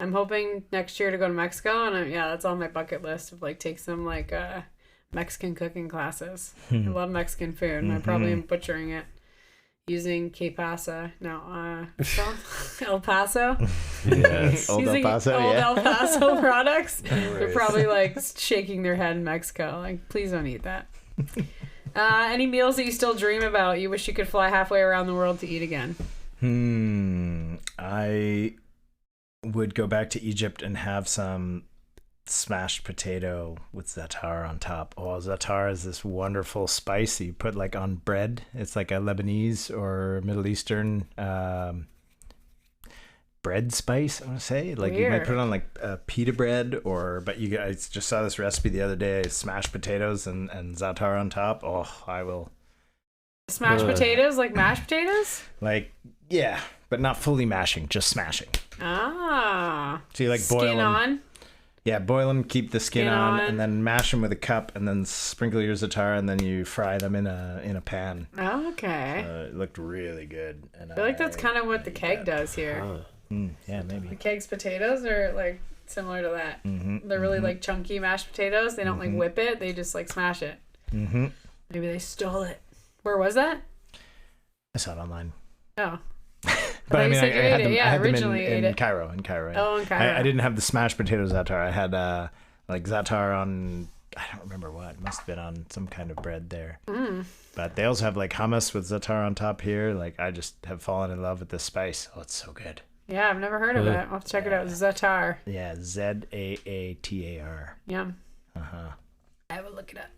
I'm hoping next year to go to Mexico, and that's on my bucket list of like take some like Mexican cooking classes. I love Mexican food, and I probably am butchering it using El Paso. Yes, old El Paso. El Paso products. They're probably like shaking their head in Mexico, like, please don't eat that. Any meals that you still dream about, you wish you could fly halfway around the world to eat again? I would go back to Egypt and have some smashed potato with za'atar on top. Oh, za'atar is this wonderful spice that you put like on bread. It's like a Lebanese or Middle Eastern bread spice, I want to say. Like, you might put it on like pita bread, but I just saw this recipe the other day, smashed potatoes and za'atar on top. Oh, I will Smashed potatoes, like mashed potatoes? Like, yeah, but not fully mashing, just smashing. Ah. So you like boil Skin them. on? Yeah, boil them, keep the skin on, and then mash them with a cup, and then sprinkle your za'atar, and then you fry them in a pan. Okay. It looked really good. And I feel like that's kind of what the keg does here. yeah, maybe. The keg's potatoes are like similar to that. They're really like chunky mashed potatoes. They don't like whip it. They just like smash it. Maybe they stole it. Where was that? I saw it online. Oh. But I mean, I had them, Yeah, I had them originally in Cairo. Oh, in Cairo. I didn't have the smashed potato za'atar. I had like za'atar on, I don't remember what. It must have been on some kind of bread there. But they also have like hummus with za'atar on top here. Like, I just have fallen in love with this spice. Oh, it's so good. Yeah, I've never heard of it. I'll have to check it out. Za'atar. Yeah, Zaatar. Yum. Uh-huh. I will look it up.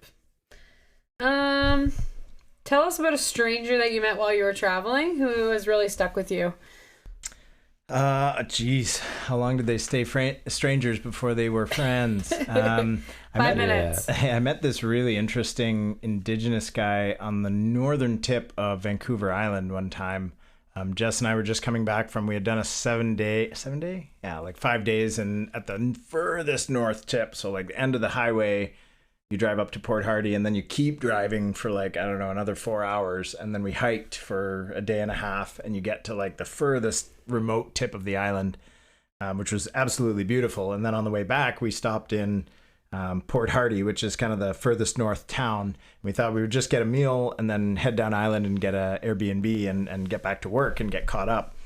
Tell us about a stranger that you met while you were traveling who has really stuck with you. Geez, how long did they stay strangers before they were friends? 5 minutes. I met this really interesting indigenous guy on the northern tip of Vancouver Island one time. Jess and I were just coming back we had done a 7 day? Yeah, like 5 days, and at the furthest north tip, so like the end of the highway, you drive up to Port Hardy, and then you keep driving for like, I don't know, another 4 hours. And then we hiked for a day and a half, and you get to like the furthest remote tip of the island, which was absolutely beautiful. And then on the way back, we stopped in Port Hardy, which is kind of the furthest north town. We thought we would just get a meal and then head down island and get a Airbnb and get back to work and get caught up.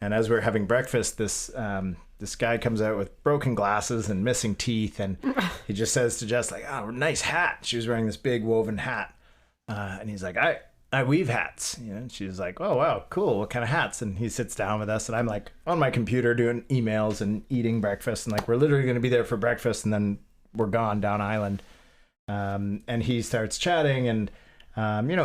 And as we were having breakfast, this guy comes out with broken glasses and missing teeth, and he just says to Jess, like, "Oh, nice hat." She was wearing this big woven hat, and he's like, I weave hats, you know. And she's like, "Oh wow, cool. What kind of hats?" And he sits down with us, and I'm like on my computer doing emails and eating breakfast, and like we're literally going to be there for breakfast, and then we're gone down island. And he starts chatting, and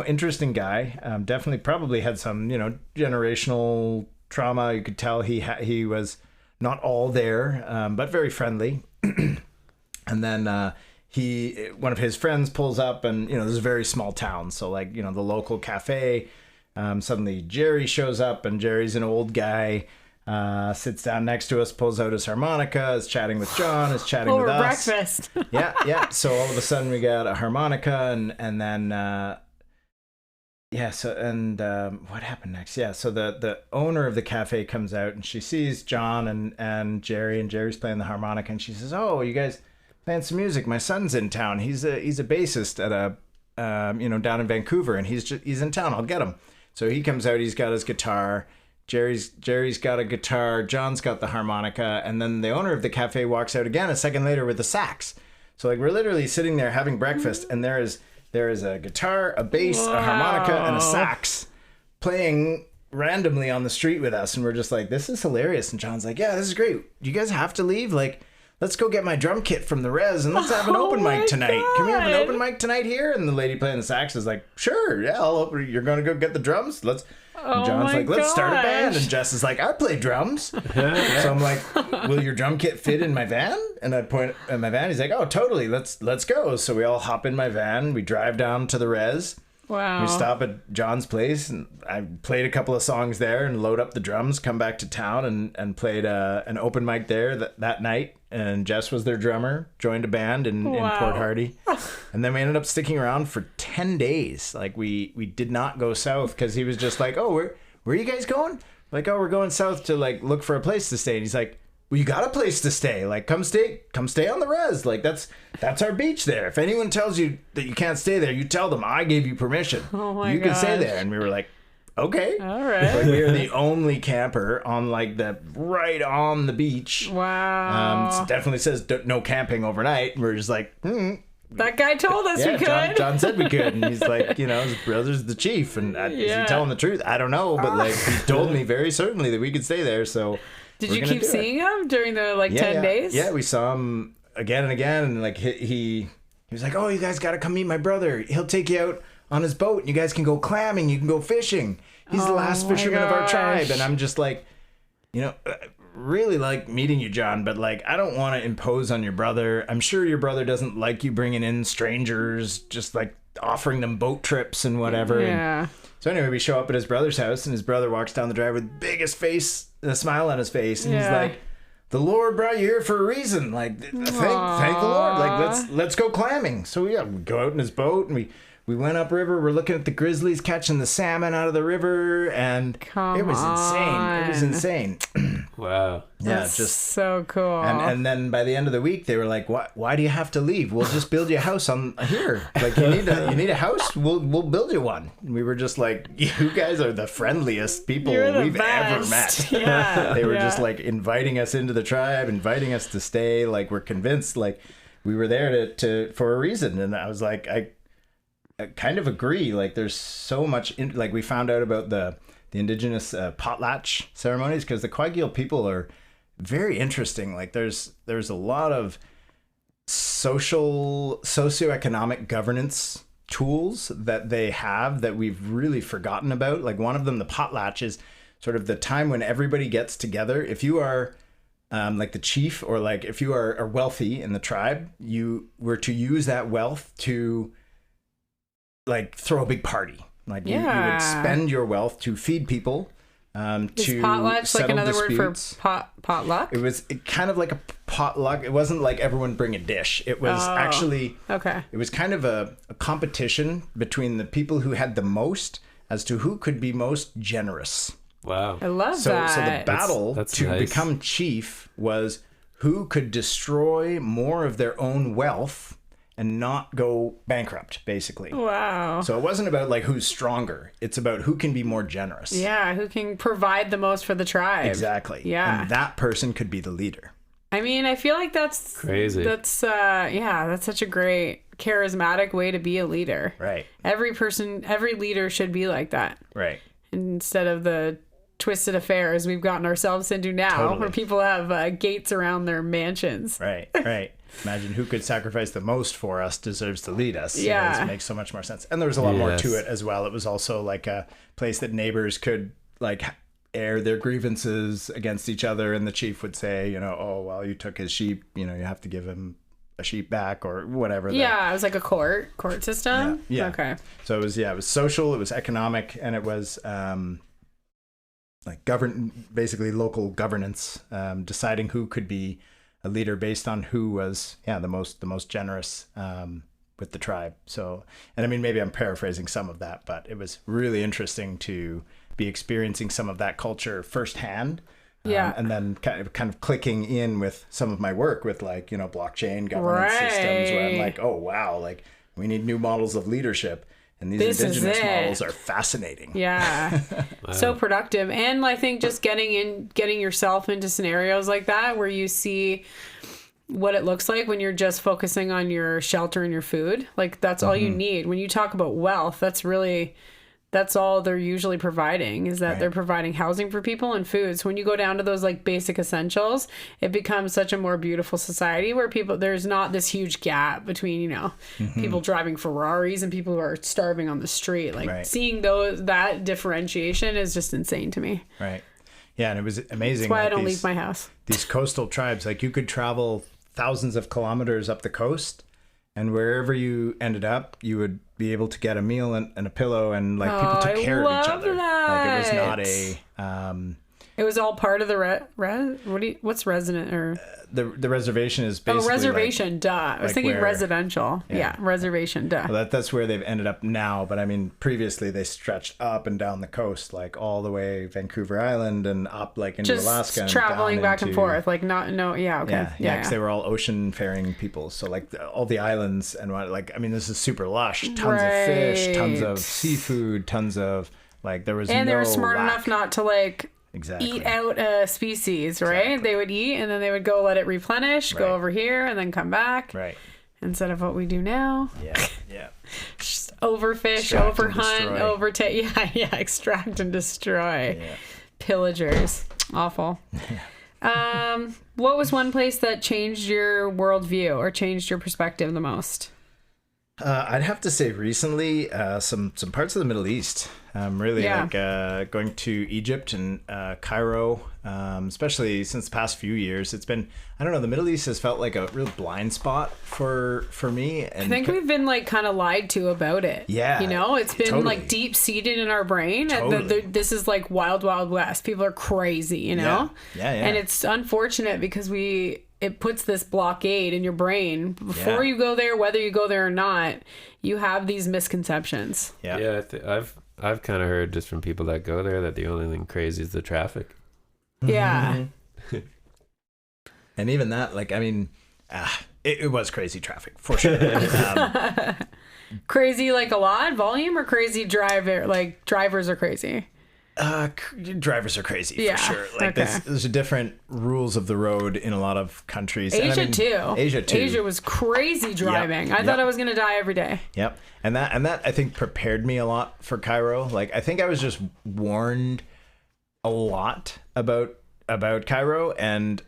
interesting guy. Definitely, probably had some generational trauma. You could tell he was not all there, but very friendly. And then one of his friends pulls up, and this is a very small town, so like the local cafe. Suddenly Jerry shows up, and Jerry's an old guy. Sits down next to us, pulls out his harmonica, is chatting with John, is chatting with us. Breakfast. yeah. So all of a sudden we got a harmonica, and then what happened next? Yeah, so the owner of the cafe comes out, and she sees John and Jerry's playing the harmonica, and she says, "Oh, you guys playing some music? My son's in town. He's a bassist at a down in Vancouver, and he's in town. I'll get him." So he comes out. He's got his guitar. Jerry's got a guitar. John's got the harmonica, and then the owner of the cafe walks out again a second later with the sax. So like we're literally sitting there having breakfast, and there is a guitar, a bass, a harmonica, and a sax playing randomly on the street with us, and we're just like, this is hilarious. And John's like, "Yeah, this is great. You guys have to leave? Like, let's go get my drum kit from the res, and let's have an open mic tonight. God. Can we have an open mic tonight here?" And the lady playing the sax is like, "Sure, yeah, you're going to go get the drums? Let's..." And John's like, "Let's start a band." And Jess is like, "I play drums." So I'm like, "Will your drum kit fit in my van?" And I point at my van. He's like, "Oh, totally. Let's go." So we all hop in my van. We drive down to the res. Wow. We stop at John's place, and I played a couple of songs there and load up the drums, come back to town and played an open mic there that night. And Jess was their drummer, joined a band in Port Hardy. And then we ended up sticking around for 10 days. Like we did not go south because he was just like, "Oh, where are you guys going?" Like, "Oh, we're going south to like look for a place to stay." And he's like, "Well, you got a place to stay. Like, come stay on the res. Like, that's our beach there. If anyone tells you that you can't stay there, you tell them I gave you permission. Oh my You can stay gosh. there." And we were like, "Okay." All right. Like, we are the only camper on like right on the beach. Wow. It definitely says no camping overnight. And we're just like, That guy told us we could. John said we could, and he's like, his brother's the chief, and is he telling the truth? I don't know, but like he told me very certainly that we could stay there. So Did you keep seeing him during the 10 days? Yeah, we saw him again and again, and like he was like, "Oh, you guys got to come meet my brother. He'll take you out on his boat, and you guys can go clamming. You can go fishing. He's the last fisherman of our tribe." And I'm just like, really like meeting you, John, but like I don't want to impose on your brother. I'm sure your brother doesn't like you bringing in strangers just like offering them boat trips and whatever. Yeah. So anyway, we show up at his brother's house, and his brother walks down the drive with the biggest face, a smile on his face, and he's like, "The Lord brought you here for a reason. Like, thank the Lord. Like, let's go clamming." So we go out in his boat, and we went upriver. We're looking at the grizzlies catching the salmon out of the river, and it was insane. It was insane. Wow. Yeah, That's just so cool. And then by the end of the week, they were like, "Why do you have to leave? We'll just build you a house on here. Like, you need a house. We'll build you one." And we were just like, "You guys are the friendliest people we've ever met." Yeah. They were just like inviting us into the tribe, inviting us to stay. Like, we're convinced like we were there to for a reason. And I was like, I kind of agree. Like, there's so much like we found out about the indigenous potlatch ceremonies, because the Kwajalein people are very interesting. Like, there's a lot of socioeconomic governance tools that they have that we've really forgotten about. Like, one of them, the potlatch, is sort of the time when everybody gets together. If you are like the chief, or like if you are wealthy in the tribe, you were to use that wealth to like throw a big party. Like, you would spend your wealth to feed people, to potlatch like another disputes. word for potluck? It was kind of like a potluck. It wasn't like everyone bring a dish. It was actually It was kind of a competition between the people who had the most as to who could be most generous. Wow. I love So that. the battle that's to nice. become chief was who could destroy more of their own wealth and not go bankrupt, basically. Wow. So it wasn't about like who's stronger. It's about who can be more generous. Yeah, who can provide the most for the tribe. Exactly. Yeah. And that person could be the leader. I mean, I feel like that's crazy. That's such a great charismatic way to be a leader. Right. Every leader should be like that. Right. Instead of the twisted affairs we've gotten ourselves into now, Totally. where people have gates around their mansions. Right. Right. Imagine who could sacrifice the most for us deserves to lead us. Yeah. It makes so much more sense. And there was a lot more to it as well. It was also like a place that neighbors could like air their grievances against each other. And the chief would say, "Oh, well, you took his sheep, you have to give him a sheep back," or whatever. Yeah, it was like a court system. Yeah. Okay. So it was social, it was economic, and it was like basically local governance, deciding who could be a leader based on who was the most generous with the tribe. So, and I mean, maybe I'm paraphrasing some of that, but it was really interesting to be experiencing some of that culture firsthand. And then kind of clicking in with some of my work with like blockchain governance systems, where I'm like, oh wow, like we need new models of leadership. And these indigenous models are fascinating. Yeah. Wow. So productive. And I think just getting yourself into scenarios like that where you see what it looks like when you're just focusing on your shelter and your food. Like, that's all you need. When you talk about wealth, that's all they're usually providing, is that they're providing housing for people and food. So when you go down to those like basic essentials, it becomes such a more beautiful society where there's not this huge gap between, people driving Ferraris and people who are starving on the street. Like seeing that differentiation is just insane to me. Right. Yeah. And it was amazing. That's why I don't leave my house. These coastal tribes, like you could travel thousands of kilometers up the coast, and wherever you ended up, you would be able to get a meal and a pillow, and like people took care of each other. That. Like it was not it was all part of the what's resident or the reservation is basically reservation. Like, duh. I was thinking residential. Yeah, reservation. Duh. Well, that's where they've ended up now. But I mean, previously they stretched up and down the coast, like all the way Vancouver Island and up like into Just Alaska. And traveling back and forth, like okay. Yeah, because they were all ocean faring people. So like all the islands and this is super lush. Tons of fish, tons of seafood, tons of like there was and no they were smart lack. enough not to like eat out a species, right? Exactly. They would eat and then they would go let it replenish, go over here and then come back. Right. Instead of what we do now. Yeah. Just overfish, Extract and overhunt, destroy. extract and destroy. Yeah. Pillagers. Awful. What was one place that changed your worldview or changed your perspective the most? I'd have to say recently, some parts of the Middle East. Really like going to Egypt and Cairo, especially since the past few years. It's been, I don't know, the Middle East has felt like a real blind spot for me. And I think we've been like kind of lied to about it. Yeah, you know, it's been totally. like deep seated in our brain. Totally. This is like wild, wild west. People are crazy, you know. Yeah. And it's unfortunate because it puts this blockade in your brain before you go there, whether you go there or not. You have these misconceptions. Yeah. I've kind of heard just from people that go there that the only thing crazy is the traffic. Yeah. And even that, like, I mean, it was crazy traffic for sure. Crazy like a lot volume, or crazy driver, like drivers are crazy. Drivers are crazy for sure. Like there's different rules of the road in a lot of countries. Asia too. Asia was crazy driving. I thought I was gonna die every day. Yep. And that I think prepared me a lot for Cairo. Like I think I was just warned a lot about Cairo, and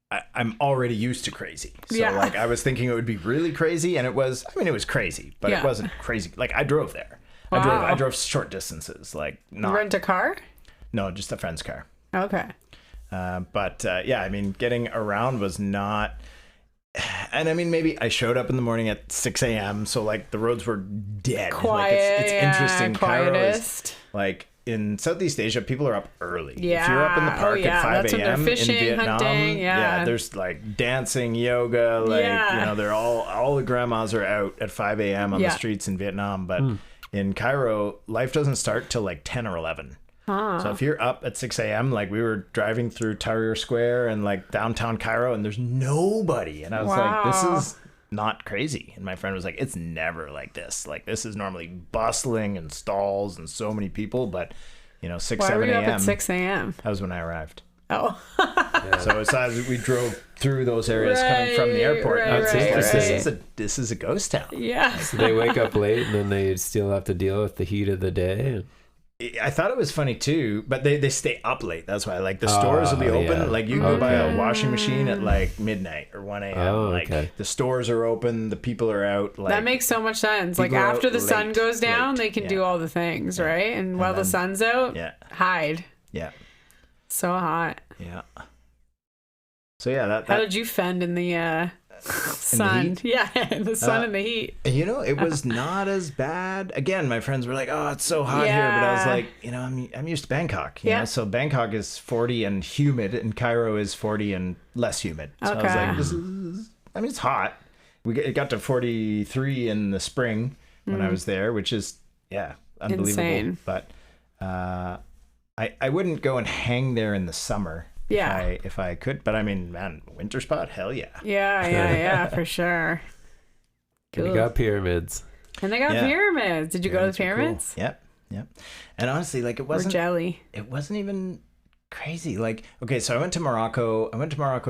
I'm already used to crazy. So like I was thinking it would be really crazy, and it was crazy, but it wasn't crazy. Like I drove there. Wow. I drove short distances, like not. Rent a car? No, just a friend's car. Okay. But I mean, getting around was not. And I mean, maybe I showed up in the morning at 6 a.m. So like the roads were dead. Quiet. Like, it's interesting. Cairo Quietest. is, like in Southeast Asia, people are up early. Yeah. If you're up in the park at 5 a.m. Fishing, in Vietnam, hunting, there's like dancing, yoga, like you know, they're all the grandmas are out at 5 a.m. on the streets in Vietnam, but. In Cairo, life doesn't start till like 10 or 11. So if you're up at 6 a.m., like we were driving through Tahrir Square and like downtown Cairo, and there's nobody. And I was like, this is not crazy. And my friend was like, it's never like this. Like this is normally bustling and stalls and so many people. But, you know, 6, 7 a.m. Why were you up at 6 a.m.? That was when I arrived. Oh. So it's as we drove through those areas coming from the airport. This is a ghost town. Yeah. So they wake up late and then they still have to deal with the heat of the day. I thought it was funny too, but they stay up late. That's why, like the stores will be open. Yeah. Like you go buy a washing machine at like midnight or 1 a.m. Like the stores are open, the people are out. Like that makes so much sense. Like after the sun goes down, they can do all the things, right? And while the sun's out, hide. Yeah. So hot. Yeah. So yeah, that how did you fend in the sun? The sun and the heat. You know, it was not as bad. Again, my friends were like, "Oh, it's so hot here," but I was like, you know, I'm used to Bangkok. You know, so Bangkok is 40 and humid, and Cairo is 40 and less humid. So I was like, I mean, it's hot. It got to 43 in the spring when I was there, which is unbelievable. Insane. But I wouldn't go and hang there in the summer. If I could, but I mean, man, winter spot, hell yeah. Yeah, for sure. Cool. And you got pyramids. And they got pyramids. Did you go to the pyramids? Cool. Yep. And honestly, like it wasn't jelly. It wasn't even crazy. Like, okay, so I went to Morocco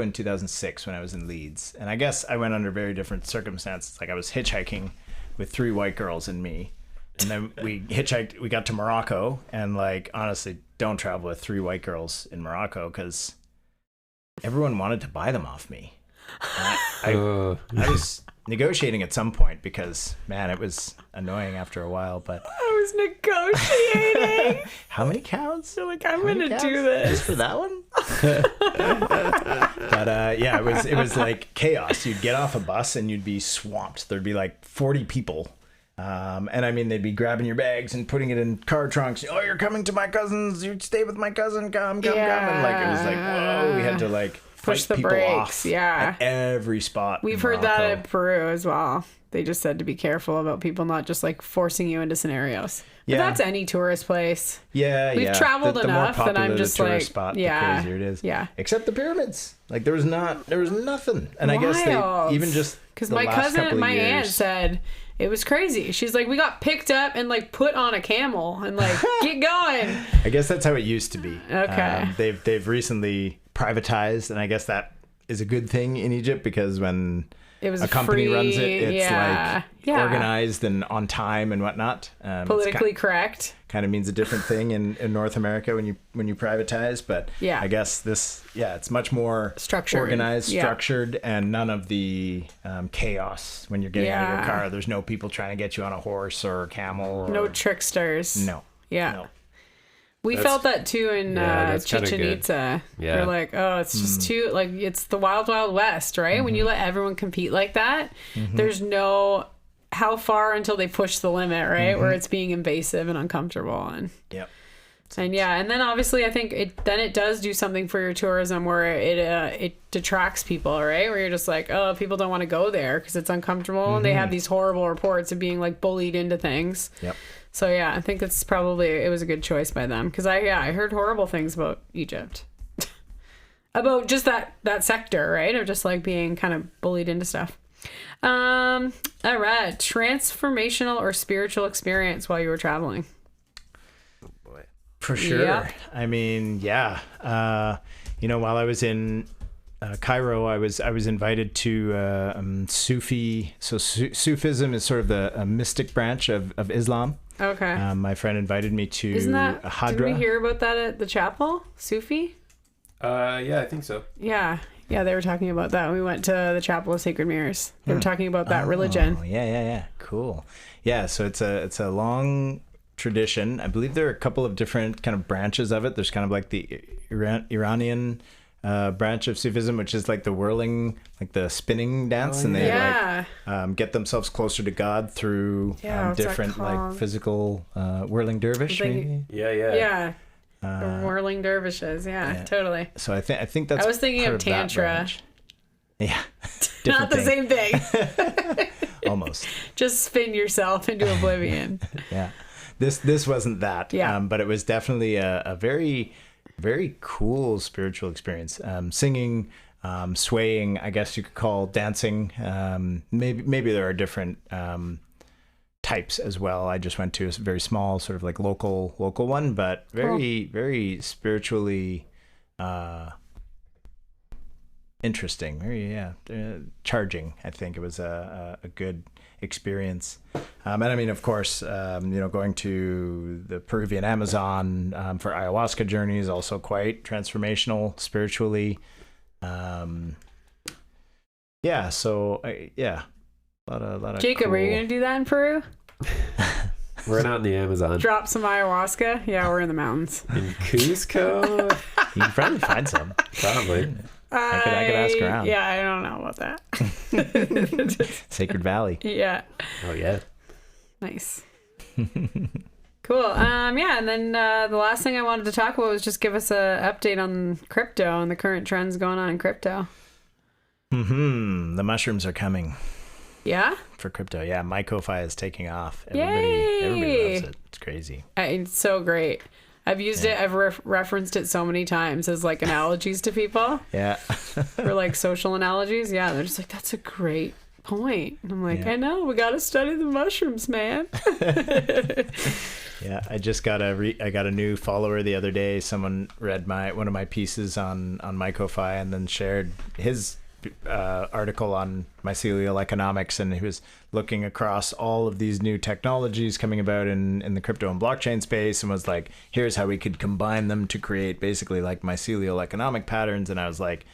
in 2006 when I was in Leeds, and I guess I went under very different circumstances. Like I was hitchhiking with 3 white girls and me. And then we hitchhiked, we got to Morocco, and like, honestly, don't travel with 3 white girls in Morocco because everyone wanted to buy them off me. I was negotiating at some point because, man, it was annoying after a while, but. I was negotiating. How many cows? You're like, I'm going to do this. Just for that one? But it was like chaos. You'd get off a bus and you'd be swamped. There'd be like 40 people. And I mean, they'd be grabbing your bags and putting it in car trunks. Oh, you're coming to my cousin's. You stay with my cousin. Come. And like, it was like, whoa, we had to like push the brakes. At every spot. We've heard that in Peru as well. They just said to be careful about people not just like forcing you into scenarios. But that's any tourist place. We've traveled enough that I'm just like, spot, the crazier it is. Except the pyramids. Like there was nothing. And I guess they even just because my aunt said it was crazy. She's like, we got picked up and like put on a camel and like get going. I guess that's how it used to be. Okay. They've recently privatized, and I guess that is a good thing in Egypt because when it was a company free, runs it. It's like yeah. organized and on time and whatnot. Politically correct. Kind of means a different thing in North America when you privatize, but yeah. I guess it's much more structured, organized, structured, and none of the chaos when you're getting out of your car. There's no people trying to get you on a horse or a camel. No tricksters. No. Yeah. No. We felt that too in Chichen Itza. Yeah. We're like, oh, it's just too, like, it's the wild, wild west, right? When you let everyone compete like that, there's no, how far until they push the limit, right? Where it's being invasive and uncomfortable. And Yep. and and then obviously I think it does do something for your tourism where it detracts people, right? Where you're just like, oh, people don't want to go there because it's uncomfortable. And they have these horrible reports of being like bullied into things. Yep. So yeah, I think it was a good choice by them because I heard horrible things about Egypt, about just that sector, right? Of just like being kind of bullied into stuff. All right, transformational or spiritual experience while you were traveling. Oh boy, for sure. Yep. I mean, yeah. While I was in Cairo, I was invited to Sufi. So Sufism is sort of the mystic branch of Islam. Okay. My friend invited me to Hadra. Did we hear about that at the chapel? Sufi? Yeah, I think so. Yeah. Yeah, they were talking about that. We went to the Chapel of Sacred Mirrors. They were talking about that religion. Yeah. Cool. Yeah, so it's a long tradition. I believe there are a couple of different kind of branches of it. There's kind of like the Iranian branch of Sufism, which is like the whirling, like the spinning dance, and they get themselves closer to God through different like physical whirling dervish. Maybe? Yeah. The whirling dervishes. Yeah, totally. So I think that's. I was thinking of Tantra. Yeah, not the same thing. Almost. Just spin yourself into oblivion. Yeah, this wasn't that. Yeah. But it was definitely a very, very cool spiritual experience. Singing, swaying, I guess you could call dancing. Maybe there are different types as well. I just went to a very small sort of like local one, but very, very spiritually interesting. Very, charging. I think it was a good experience. And I mean, of course, going to the Peruvian Amazon for ayahuasca journey is also quite transformational spiritually. A lot of Jacob, cool... are you going to do that in Peru? We're not in the Amazon. Drop some ayahuasca? Yeah, we're in the mountains. In Cusco? You can probably find some. Probably. I could ask around. Yeah, I don't know about that. Sacred Valley. Yeah. Oh, yeah. Nice. Cool. And then the last thing I wanted to talk about was just give us an update on crypto and the current trends going on in crypto. The mushrooms are coming. Yeah? For crypto, yeah. Mycology is taking off. Everybody loves it. It's crazy. It's so great. I've used it. I've referenced it so many times as like analogies to people. Yeah. For like social analogies. Yeah. They're just like, that's a great point. And I'm like, I know. We got to study the mushrooms, man. Yeah. I just got I got a new follower the other day. Someone read one of my pieces on Mycology and then shared his article on mycelial economics, and he was looking across all of these new technologies coming about in the crypto and blockchain space, and was like, here's how we could combine them to create basically like mycelial economic patterns. And I was like,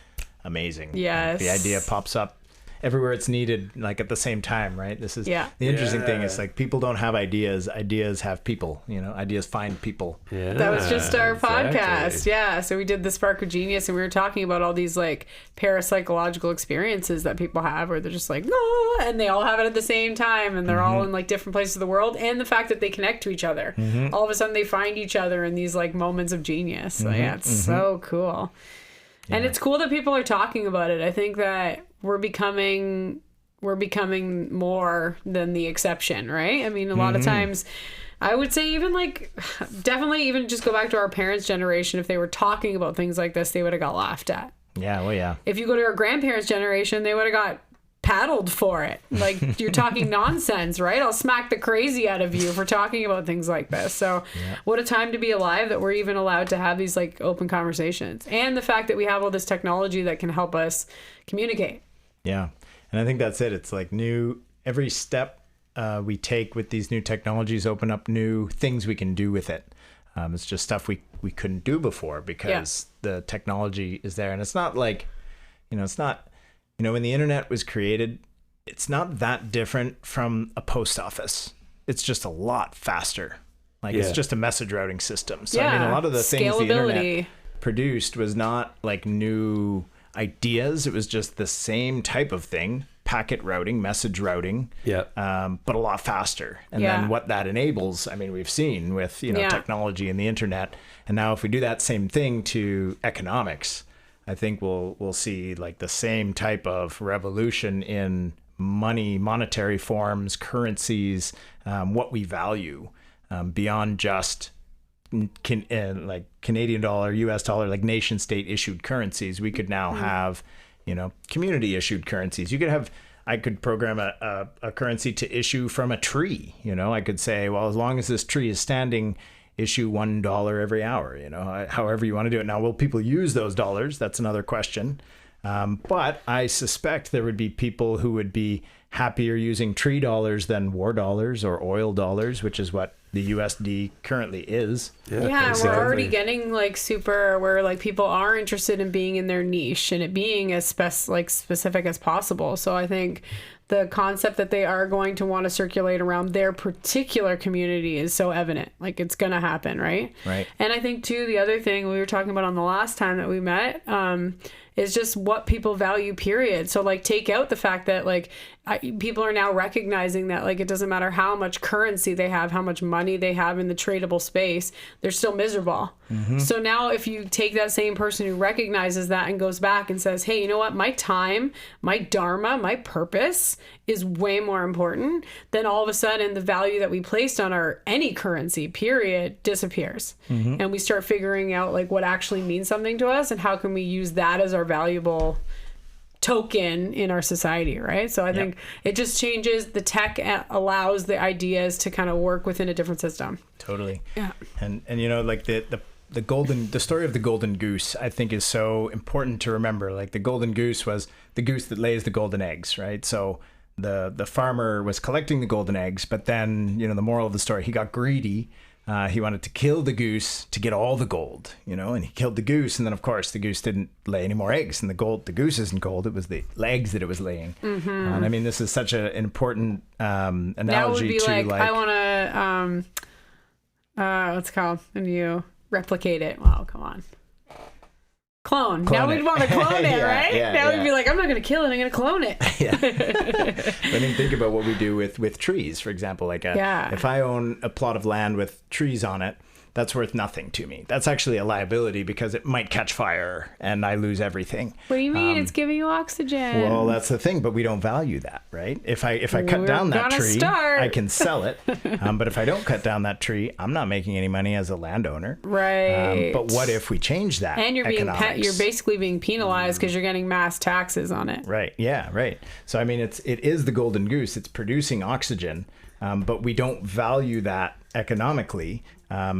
amazing. Yes. The idea pops up everywhere it's needed, like at the same time, right? This is the interesting thing. Is like people don't have ideas have people. Ideas find people. Yeah, that was just our podcast. Yeah, so we did the Spark of Genius, and we were talking about all these like parapsychological experiences that people have, where they're just like, and they all have it at the same time, and they're all in like different places of the world, and the fact that they connect to each other. All of a sudden, they find each other in these like moments of genius. So it's so cool. Yeah. And it's cool that people are talking about it. I think that we're becoming more than the exception, right? I mean, a lot of times, I would say even like, definitely even just go back to our parents' generation. If they were talking about things like this, they would have got laughed at. Yeah, well, yeah. If you go to our grandparents' generation, they would have got paddled for it. Like, you're talking nonsense, right? I'll smack the crazy out of you for talking about things like this. So what a time to be alive that we're even allowed to have these like open conversations. And the fact that we have all this technology that can help us communicate. Yeah. And I think that's it. It's like every step we take with these new technologies open up new things we can do with it. It's just stuff we couldn't do before because the technology is there. And it's not like, it's not, when the internet was created, it's not that different from a post office. It's just a lot faster. Like it's just a message routing system. So I mean, a lot of the things the internet produced was not like new ideas. It was just the same type of thing, packet routing, message routing, but a lot faster. And then what that enables, I mean, we've seen with, technology and the internet. And now if we do that same thing to economics, I think we'll see like the same type of revolution in monetary forms, currencies, what we value. Beyond just like Canadian dollar, US dollar, like nation state issued currencies, we could now have, community issued currencies. I could program a currency to issue from a tree. I could say, well, as long as this tree is standing, issue $1 every hour, however you want to do it. Now, will people use those dollars? That's another question. But I suspect there would be people who would be happier using tree dollars than war dollars or oil dollars, which is what the USD currently is. Yeah, exactly. We're already getting like super where like people are interested in being in their niche and it being as specific as possible. So I think the concept that they are going to want to circulate around their particular community is so evident. Like it's going to happen, right? Right. And I think too, the other thing we were talking about on the last time that we met, is just what people value, period. So like take out the fact that like people are now recognizing that like it doesn't matter how much currency they have, how much money they have in the tradable space, they're still miserable. Mm-hmm. So now if you take that same person who recognizes that and goes back and says, hey, you know what, my time, my dharma, my purpose is way more important, then all of a sudden the value that we placed on any currency, period, disappears. Mm-hmm. And we start figuring out like what actually means something to us and how can we use that as our valuable token in our society, right? So I think it just changes. The tech allows the ideas to kind of work within a different system. Totally. Yeah. And like the story of the golden goose, I think is so important to remember. Like the golden goose was the goose that lays the golden eggs, right? So the farmer was collecting the golden eggs, but then, the moral of the story, he got greedy. He wanted to kill the goose to get all the gold, and he killed the goose. And then, of course, the goose didn't lay any more eggs. And the goose isn't gold. It was the eggs that it was laying. Mm-hmm. And I mean, this is such an important analogy that would be to I want to, what's it called when you replicate it? Wow, come on. Clone. Now we'd want to clone it, right? Now we'd be like, I'm not going to kill it. I'm going to clone it. I mean, think about what we do with trees, for example. Like, if I own a plot of land with trees on it, that's worth nothing to me. That's actually a liability because it might catch fire and I lose everything. What do you mean? It's giving you oxygen. Well, that's the thing, but we don't value that, right? If I cut down that tree, I can sell it. But if I don't cut down that tree, I'm not making any money as a landowner. Right. But what if we change that? And you're you're basically being penalized because you're getting mass taxes on it. Right. Yeah. Right. So I mean, it is the golden goose. It's producing oxygen, but we don't value that economically.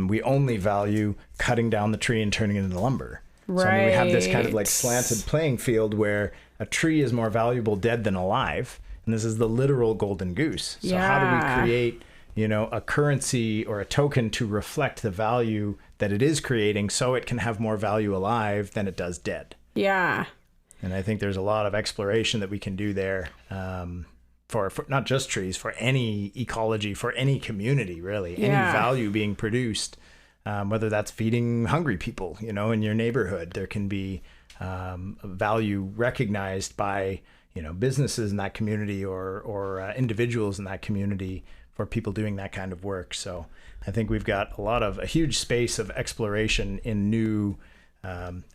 We only value cutting down the tree and turning it into lumber. Right. So I mean, we have this kind of like slanted playing field where a tree is more valuable dead than alive. And this is the literal golden goose. So how do we create, a currency or a token to reflect the value that it is creating so it can have more value alive than it does dead? Yeah. And I think there's a lot of exploration that we can do there. For not just trees, for any ecology, for any community, really, any value being produced, whether that's feeding hungry people, in your neighborhood, there can be value recognized by, businesses in that community or individuals in that community for people doing that kind of work. So I think we've got a huge space of exploration in new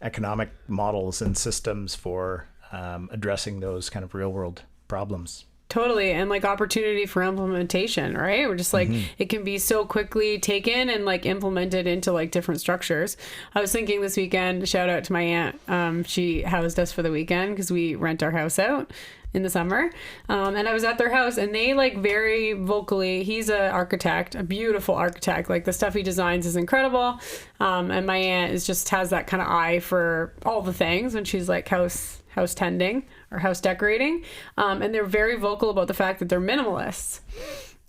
economic models and systems for addressing those kind of real world problems. Totally. And like opportunity for implementation, right? We're just like, it can be so quickly taken and like implemented into like different structures. I was thinking this weekend, shout out to my aunt. She housed us for the weekend because we rent our house out in the summer. And I was at their house and they like very vocally, he's an architect, a beautiful architect. Like the stuff he designs is incredible. And my aunt has that kind of eye for all the things when she's like house tending or house decorating. And they're very vocal about the fact that they're minimalists.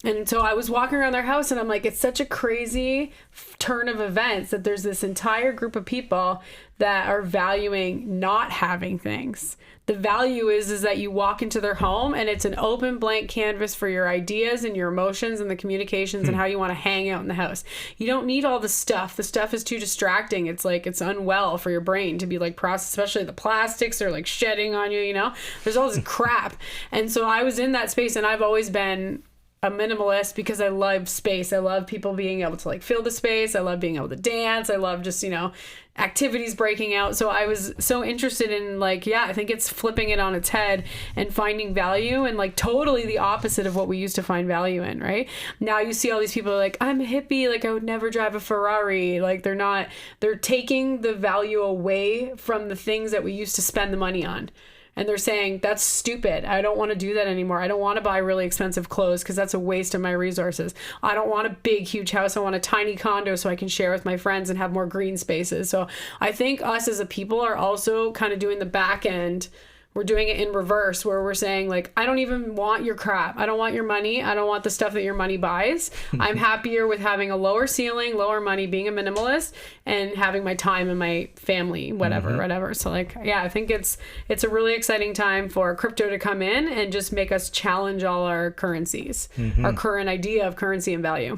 And so I was walking around their house and I'm like, it's such a crazy turn of events that there's this entire group of people that are valuing not having things. The value is that you walk into their home and it's an open blank canvas for your ideas and your emotions and the communications and how you want to hang out in the house. You don't need all the stuff. The stuff is too distracting. It's like, it's unwell for your brain to be like processed, especially the plastics are like shedding on you, you know, there's all this crap. And so I was in that space and I've always been a minimalist because I love space. I love people being able to like fill the space. I love being able to dance. I love just, you know, activities breaking out. So I was so interested in like, yeah, I think it's flipping it on its head and finding value and like totally the opposite of what we used to find value in, right? Now you see all these people like, I'm a hippie, like I would never drive a Ferrari. Like they're taking the value away from the things that we used to spend the money on. And they're saying, that's stupid. I don't want to do that anymore. I don't want to buy really expensive clothes because that's a waste of my resources. I don't want a big, huge house. I want a tiny condo so I can share with my friends and have more green spaces. So I think us as a people are also kind of doing the back end. We're doing it in reverse where we're saying like, I don't even want your crap. I don't want your money. I don't want the stuff that your money buys. I'm happier with having a lower ceiling, lower money, being a minimalist and having my time and my family, whatever. So like, yeah, I think it's a really exciting time for crypto to come in and just make us challenge all our currencies, our current idea of currency and value,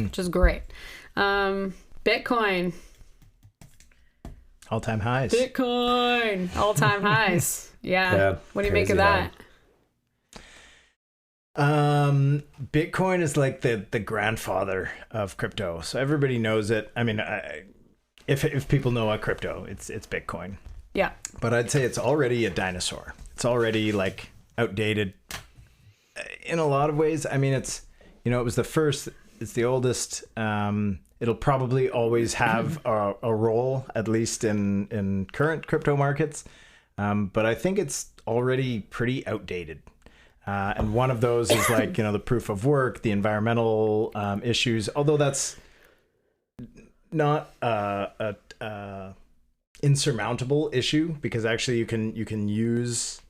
which is great. Bitcoin. All-time highs. Bitcoin. All-time highs. Yeah. What do you make of that? Bitcoin is like the grandfather of crypto. So everybody knows it. I mean, if people know what crypto, it's Bitcoin. Yeah. But I'd say it's already a dinosaur. It's already like outdated in a lot of ways. I mean, it's, you know, it was the first, it's the oldest, it'll probably always have a role, at least in current crypto markets. But I think it's already pretty outdated. And one of those is like, you know, the proof of work, the environmental issues, although that's not a insurmountable issue because actually you can use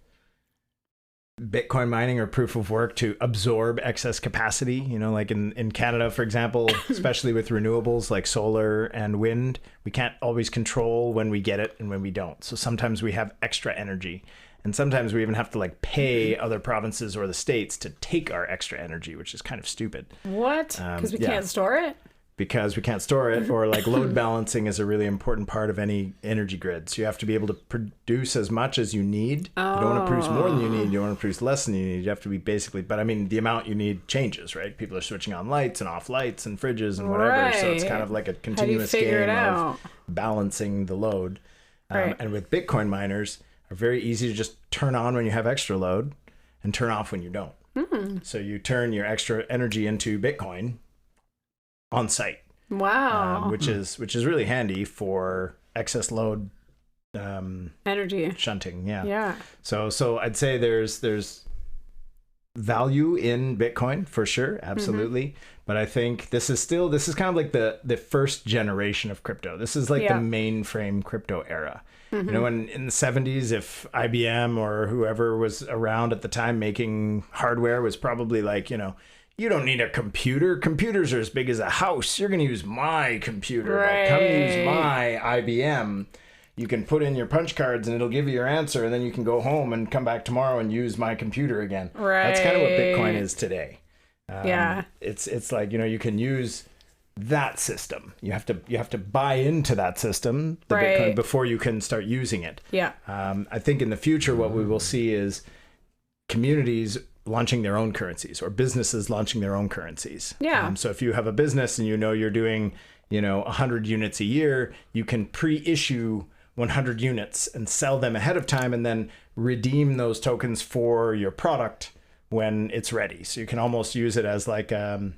Bitcoin mining or proof of work to absorb excess capacity, you know, like in Canada, for example, especially with renewables like solar and wind, we can't always control when we get it and when we don't. So sometimes we have extra energy and sometimes we even have to like pay other provinces or the states to take our extra energy, which is kind of stupid. What? Because we can't store it? Because we can't store it, or like load balancing is a really important part of any energy grid. So you have to be able to produce as much as you need. You don't want to produce more than you need. You don't want to produce less than you need. You have to be basically, but I mean, the amount you need changes, right? People are switching on lights and off lights and fridges and whatever. Right. So it's kind of like a continuous game of balancing the load. Right. And with Bitcoin miners, are very easy to just turn on when you have extra load and turn off when you don't. So you turn your extra energy into Bitcoin on site. Wow. Which is really handy for excess load energy shunting. Yeah. So I'd say there's value in Bitcoin for sure, absolutely. But I think this is kind of like the first generation of crypto. This is like the mainframe crypto era. You know, in the 70s, if IBM or whoever was around at the time making hardware was probably like, you know, you don't need a computer. Computers are as big as a house. You're going to use my computer. Right. Like, come use my IBM. You can put in your punch cards and it'll give you your answer. And then you can go home and come back tomorrow and use my computer again. Right. That's kind of what Bitcoin is today. Yeah. It's like, you know, you can use that system. You have to buy into that system, the Bitcoin, before you can start using it. Yeah. I think in the future, what we will see is communities launching their own currencies or businesses launching their own currencies. Yeah. So if you have a business and you know you're doing, you know, 100 units a year, you can pre-issue 100 units and sell them ahead of time and then redeem those tokens for your product when it's ready. So you can almost use it as like a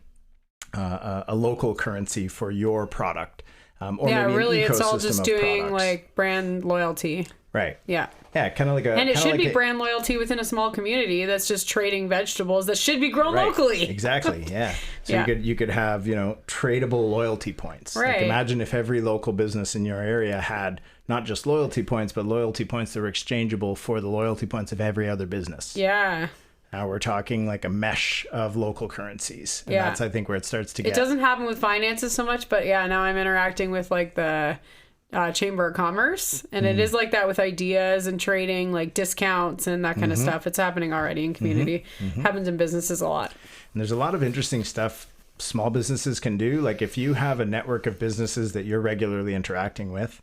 local currency for your product. Or maybe really, an ecosystem it's all just doing products. Like brand loyalty. Right. Yeah. Yeah, kind of like a... And it should be brand loyalty within a small community that's just trading vegetables that should be grown locally. Exactly, yeah. So you could have, you know, tradable loyalty points. Right. Like imagine if every local business in your area had not just loyalty points, but loyalty points that were exchangeable for the loyalty points of every other business. Yeah. Now we're talking like a mesh of local currencies. And that's, I think, where it starts to get. It doesn't happen with finances so much, but yeah, now I'm interacting with like the Chamber of Commerce, and it is like that with ideas and trading, like discounts and that kind of stuff. It's happening already in community. Happens in businesses a lot. And there's a lot of interesting stuff small businesses can do. Like if you have a network of businesses that you're regularly interacting with,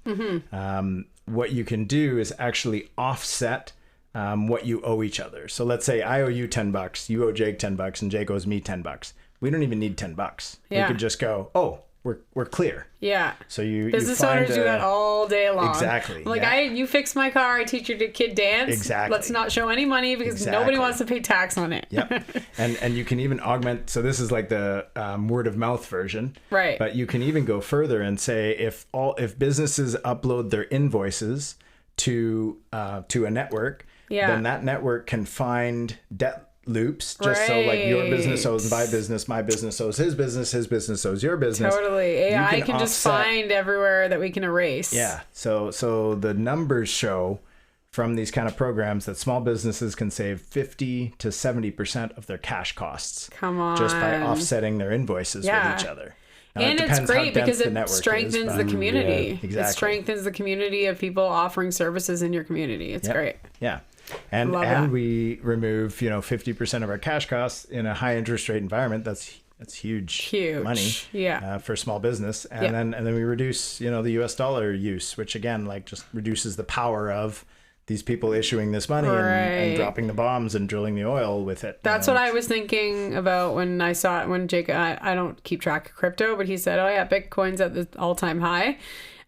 what you can do is actually offset what you owe each other. So let's say I owe you $10, you owe Jake $10, and Jake owes me $10. We don't even need $10. Yeah. We could just go, oh, we're clear. Yeah. So you business find owners do that all day long. Exactly. Like you fix my car, I teach your kid dance. Exactly. Let's not show any money because nobody wants to pay tax on it. Yep. And you can even augment. So this is like the word of mouth version. Right. But you can even go further and say if businesses upload their invoices to a network, then that network can find debt loops, just so like your business owes my business owes his business owes your business. Totally. AI can just find everywhere that we can erase. Yeah. So the numbers show from these kind of programs that small businesses can save 50 to 70% of their cash costs. Come on. Just by offsetting their invoices with each other. Now, and it's great because it strengthens the community. Yeah, exactly. It strengthens the community of people offering services in your community. It's great. Yeah. And we remove 50% of our cash costs in a high interest rate environment. That's huge money for small business. And then we reduce the US dollar use, which again like just reduces the power of these people issuing this money and dropping the bombs and drilling the oil with it. That's what I was thinking about when I saw it, when Jake, I don't keep track of crypto, but he said, oh yeah, Bitcoin's at the all-time high.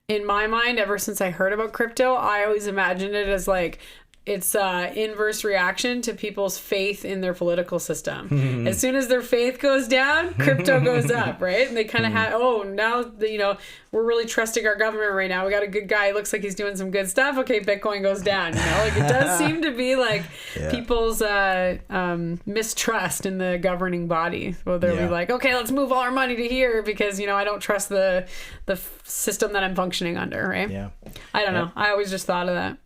In my mind, ever since I heard about crypto, I always imagined it as like, it's inverse reaction to people's faith in their political system. As soon as their faith goes down, crypto goes up, right? And they kind of have, now we're really trusting our government right now. We got a good guy. Looks like he's doing some good stuff. Okay, Bitcoin goes down. Like it does seem to be like people's mistrust in the governing body. Well, they'll be like, okay, let's move all our money to here because I don't trust the system that I'm functioning under, right? Yeah. I don't know. I always just thought of that.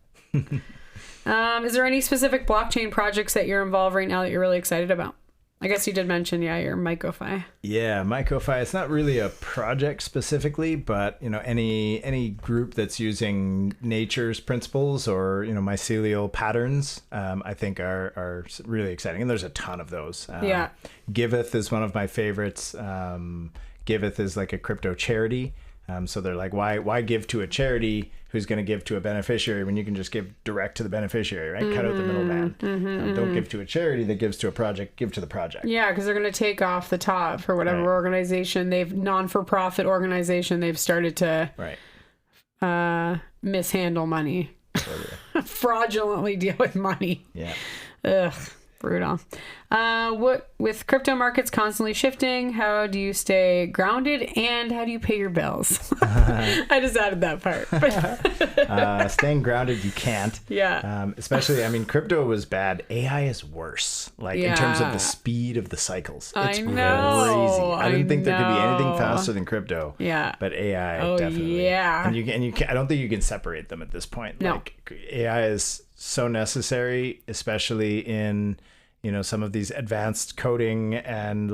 Is there any specific blockchain projects that you're involved right now that you're really excited about? I guess you did mention, your Mycology. Yeah, Mycology. It's not really a project specifically, but any group that's using nature's principles or mycelial patterns, I think are really exciting, and there's a ton of those. Giveth is one of my favorites. Giveth is like a crypto charity. So they're like, why give to a charity who's going to give to a beneficiary when you can just give direct to the beneficiary, right? Cut out the middleman. Don't give to a charity that gives to a project, give to the project. Yeah, because they're going to take off the top for whatever organization non-for-profit organization they've started to mishandle money. Fraudulently deal with money. Yeah. Ugh. Brutal. With crypto markets constantly shifting, how do you stay grounded and how do you pay your bills? I just added that part. Staying grounded, you can't. Yeah. Especially, crypto was bad. AI is worse. In terms of the speed of the cycles. It's crazy. I didn't think there could be anything faster than crypto. Yeah. But AI definitely. Yeah. And you can, I don't think you can separate them at this point. No. AI is so necessary, especially in some of these advanced coding and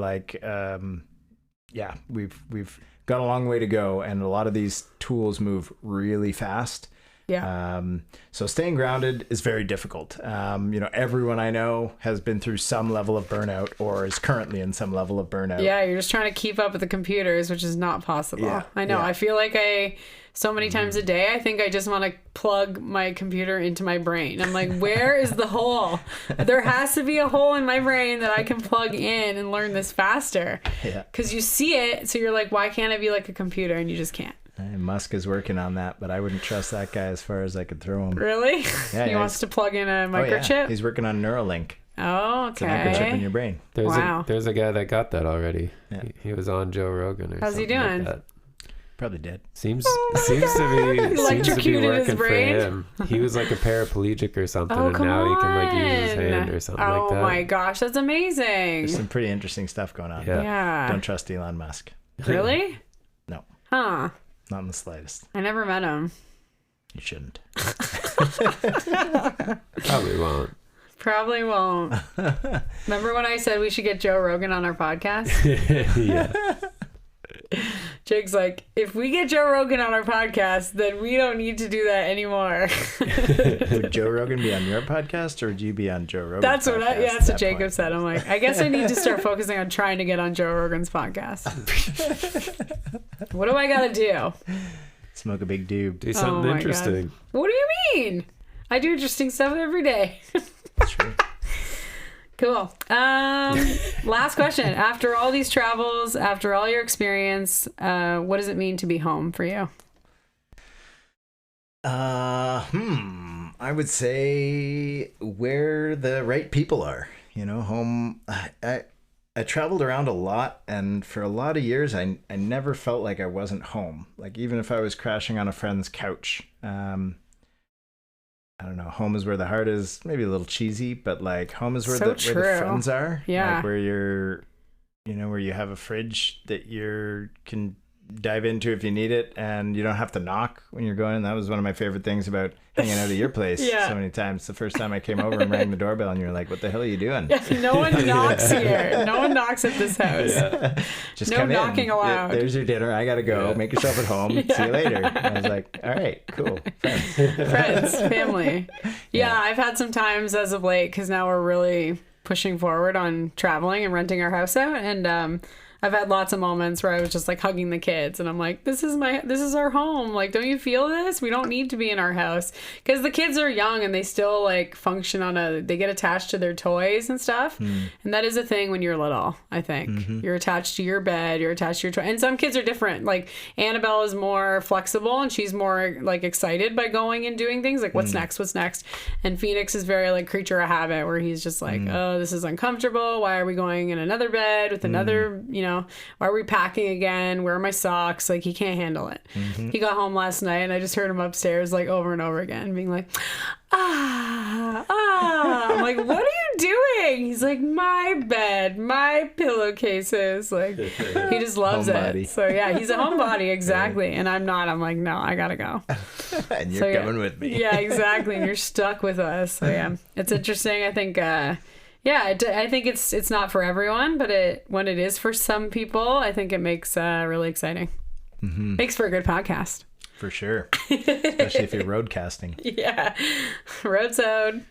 we've got a long way to go, and a lot of these tools move really fast. So staying grounded is very difficult. Everyone I know has been through some level of burnout or is currently in some level of burnout. Yeah, you're just trying to keep up with the computers, which is not possible. Yeah, I know. I feel like so many times a day, I think I just want to plug my computer into my brain. I'm like, where is the hole? There has to be a hole in my brain that I can plug in and learn this faster. Yeah. Because you see it, so you're like, why can't I be like a computer? And you just can't. Musk is working on that, but I wouldn't trust that guy as far as I could throw him. Really? Yeah, he wants to plug in a microchip? Yeah. He's working on Neuralink. Oh, okay. It's a microchip in your brain. There's a guy that got that already. Yeah. He was on Joe Rogan or How's something he doing? like that. Probably dead. Seems to be working for him. He was like a paraplegic or something, and now he can use his hand or something like that. Oh my gosh, that's amazing. There's some pretty interesting stuff going on. Yeah. Don't trust Elon Musk. Really? No. Huh. Not in the slightest. I never met him. You shouldn't. Probably won't. Probably won't. Remember when I said we should get Joe Rogan on our podcast? Yeah. Jake's like, if we get Joe Rogan on our podcast, then we don't need to do that anymore. Would Joe Rogan be on your podcast, or would you be on Joe Rogan's That's what podcast that's at what Jacob point? said. I'm like, I guess I need to start focusing on trying to get on Joe Rogan's podcast. What do I gotta do? Smoke a big doob. Do something my interesting. God. What do you mean? I do interesting stuff every day. That's true. Cool. Last question. After all these travels, after all your experience, what does it mean to be home for you? I would say where the right people are. You know, home. I traveled around a lot, and for a lot of years, I never felt like I wasn't home. Like, even if I was crashing on a friend's couch, I don't know. Home is where the heart is. Maybe a little cheesy, but like home is where So the friends are. Yeah. Like where you're, you know, where you have a fridge that you can dive into if you need it, and you don't have to knock when you're going. That was one of my favorite things about hanging out at your place. Yeah. So many times. The first time I came over and rang the doorbell, and you were like, "What the hell are you doing?" No one knocks here. No one knocks at this house. Yeah. Just No come knocking in. allowed. There's your dinner. I gotta go. Yeah. Make yourself at home. See you later. And I was like, "All right, cool, friends." Friends, family. Yeah, I've had some times as of late because now we're really pushing forward on traveling and renting our house out, and I've had lots of moments where I was just like hugging the kids, and I'm like, this is our home. Like, don't you feel this? We don't need to be in our house, because the kids are young and they still like function they get attached to their toys and stuff. And that is a thing when you're little, I think. You're attached to your bed, you're attached to your toy. And some kids are different. Like Annabelle is more flexible and she's more like excited by going and doing things like what's next. And Phoenix is very like creature of habit, where he's just like, oh, this is uncomfortable. Why are we going in another bed with another, you know, why are we packing again? Where are my socks? Like, he can't handle it. He got home last night and I just heard him upstairs like over and over again being like, I'm like, what are you doing? He's like, my bed, my pillowcases. Like, he just loves Homebody. it. So yeah, he's a homebody, exactly. And I'm not. I'm like, no, I gotta go. And you're coming with me. Yeah, exactly. And you're stuck with us. So yeah, it's interesting. I think I think it's not for everyone, but when it is for some people, I think it makes really exciting. Makes for a good podcast. For sure. Especially if you're roadcasting. Yeah. Roadsode.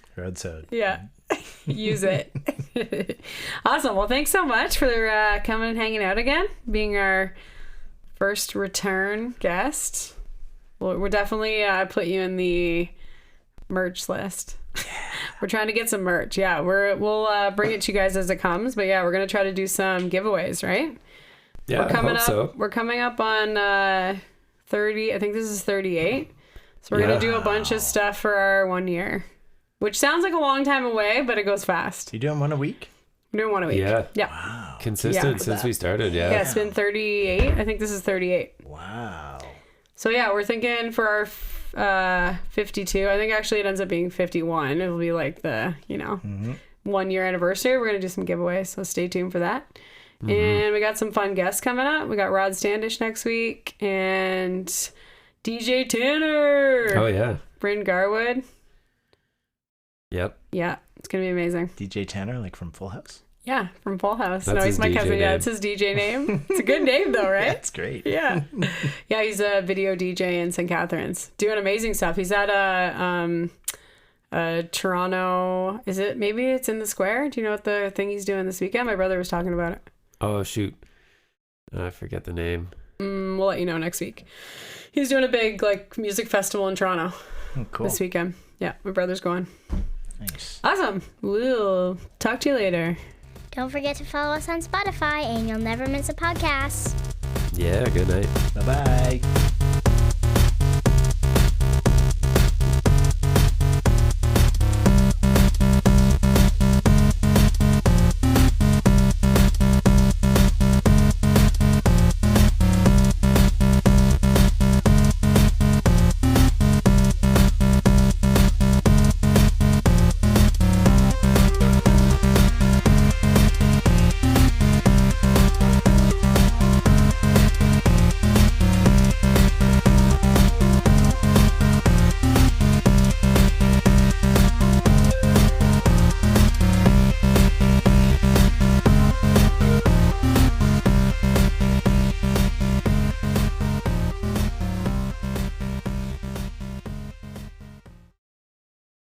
Yeah. Use it. Awesome. Well, thanks so much for coming and hanging out again, being our first return guest. We're definitely put you in the merch list. We're trying to get some merch. Yeah, we'll bring it to you guys as it comes. But yeah, we're gonna try to do some giveaways, right? Yeah, we're coming I hope up. so. We're coming up on 30. I think this is 38. So we're gonna do a bunch of stuff for our 1 year, which sounds like a long time away, but it goes fast. You doing one a week? We're doing one a week. Yeah. Yeah. Wow. Consistent since we started, Yeah, yeah. it's been 38. I think this is 38. Wow. So yeah, we're thinking for our 52. I think actually it ends up being 51. It'll be like the 1 year anniversary. We're gonna do some giveaways, so stay tuned for that. And we got some fun guests coming up. We got Rod Standish next week and DJ Tanner. Oh, yeah. Bryn Garwood. Yep. Yeah, it's gonna be amazing. DJ Tanner, like from Full House? Yeah, from Full House. That's No, he's his my DJ cousin. Yeah, name. it's his DJ name. It's a good name though, right? That's great. Yeah. Yeah, he's a video DJ in St. Catharines. Doing amazing stuff. He's at a Toronto, maybe it's in the Square? Do you know what the thing he's doing this weekend? My brother was talking about it. Oh, shoot. I forget the name. We'll let you know next week. He's doing a big like music festival in Toronto Oh, cool. this weekend. Yeah, my brother's going. Nice. Awesome. We'll talk to you later. Don't forget to follow us on Spotify and you'll never miss a podcast. Yeah, good night. Bye-bye.